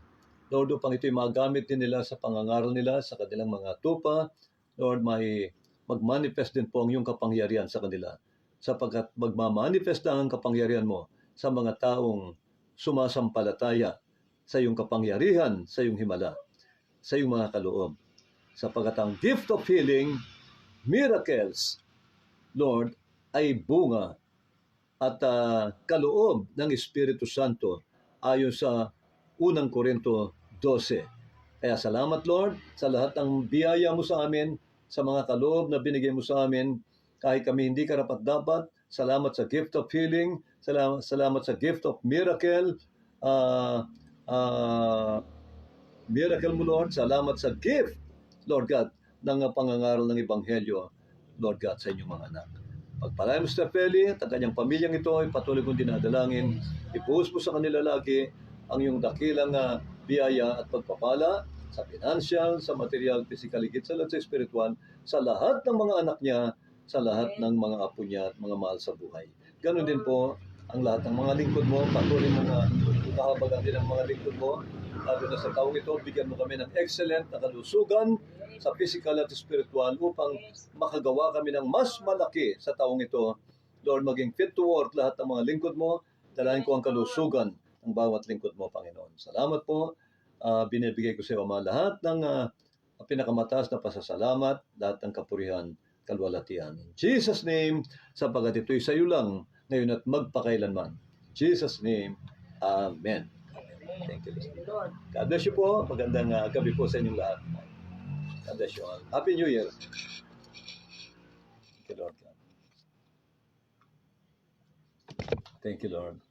Lord, upang ito'y magamit din nila sa pangangaral nila, sa kanilang mga tupa. Lord, may mag-manifest din po ang iyong kapangyarihan sa kanila, sapagkat magmamanifest na ang kapangyarihan mo sa mga taong sumasampalataya sa iyong kapangyarihan, sa iyong himala, sa iyong mga kaloob. Sapagkat ang gift of healing, miracles, Lord, ay bunga at kaloob ng Espiritu Santo ayon sa 1 Korinto 12. Kaya salamat Lord sa lahat ng biyaya mo sa amin, sa mga kaloob na binigay mo sa amin, kahit kami hindi karapat-dapat. Salamat sa gift of healing, salamat sa gift of miracle, uh, uh, miracle mo Lord, salamat sa gift, Lord God, ng pangangaral ng Ebanghelyo, Lord God, sa inyong mga anak. Pagpalain mo si Feli at ang kanyang pamilyang ito ay patuloy kong dinadalangin. Ibuhos mo sa kanila lagi ang iyong dakilang biyaya at pagpapala sa financial, sa material, physical, higit sa lahat sa spiritual, sa lahat ng mga anak niya, sa lahat ng mga apo niya at mga mahal sa buhay. Ganon din po ang lahat ng mga lingkod mo, patuloy mo na kahabagan din ang mga lingkod mo, lalo na sa taong ito, bigyan mo kami ng excellent na kalusugan sa physical at spiritual upang makagawa kami ng mas malaki sa taong ito. Lord, maging fit to work lahat ng mga lingkod mo, dalahin ko ang kalusugan ng bawat lingkod mo, Panginoon. Salamat po. Binibigay ko sa iyo lahat ng pinakamataas na pasasalamat, lahat ng kapurihan, kalwalatian. In Jesus' name, sapagat ito'y sa iyo lang, ngayon at magpakailanman. In Jesus' name, Amen. Thank you, Lord. God bless you po. Magandang gabi po sa inyong lahat. God bless you all. Happy New Year. Thank you, Lord. Thank you, Lord.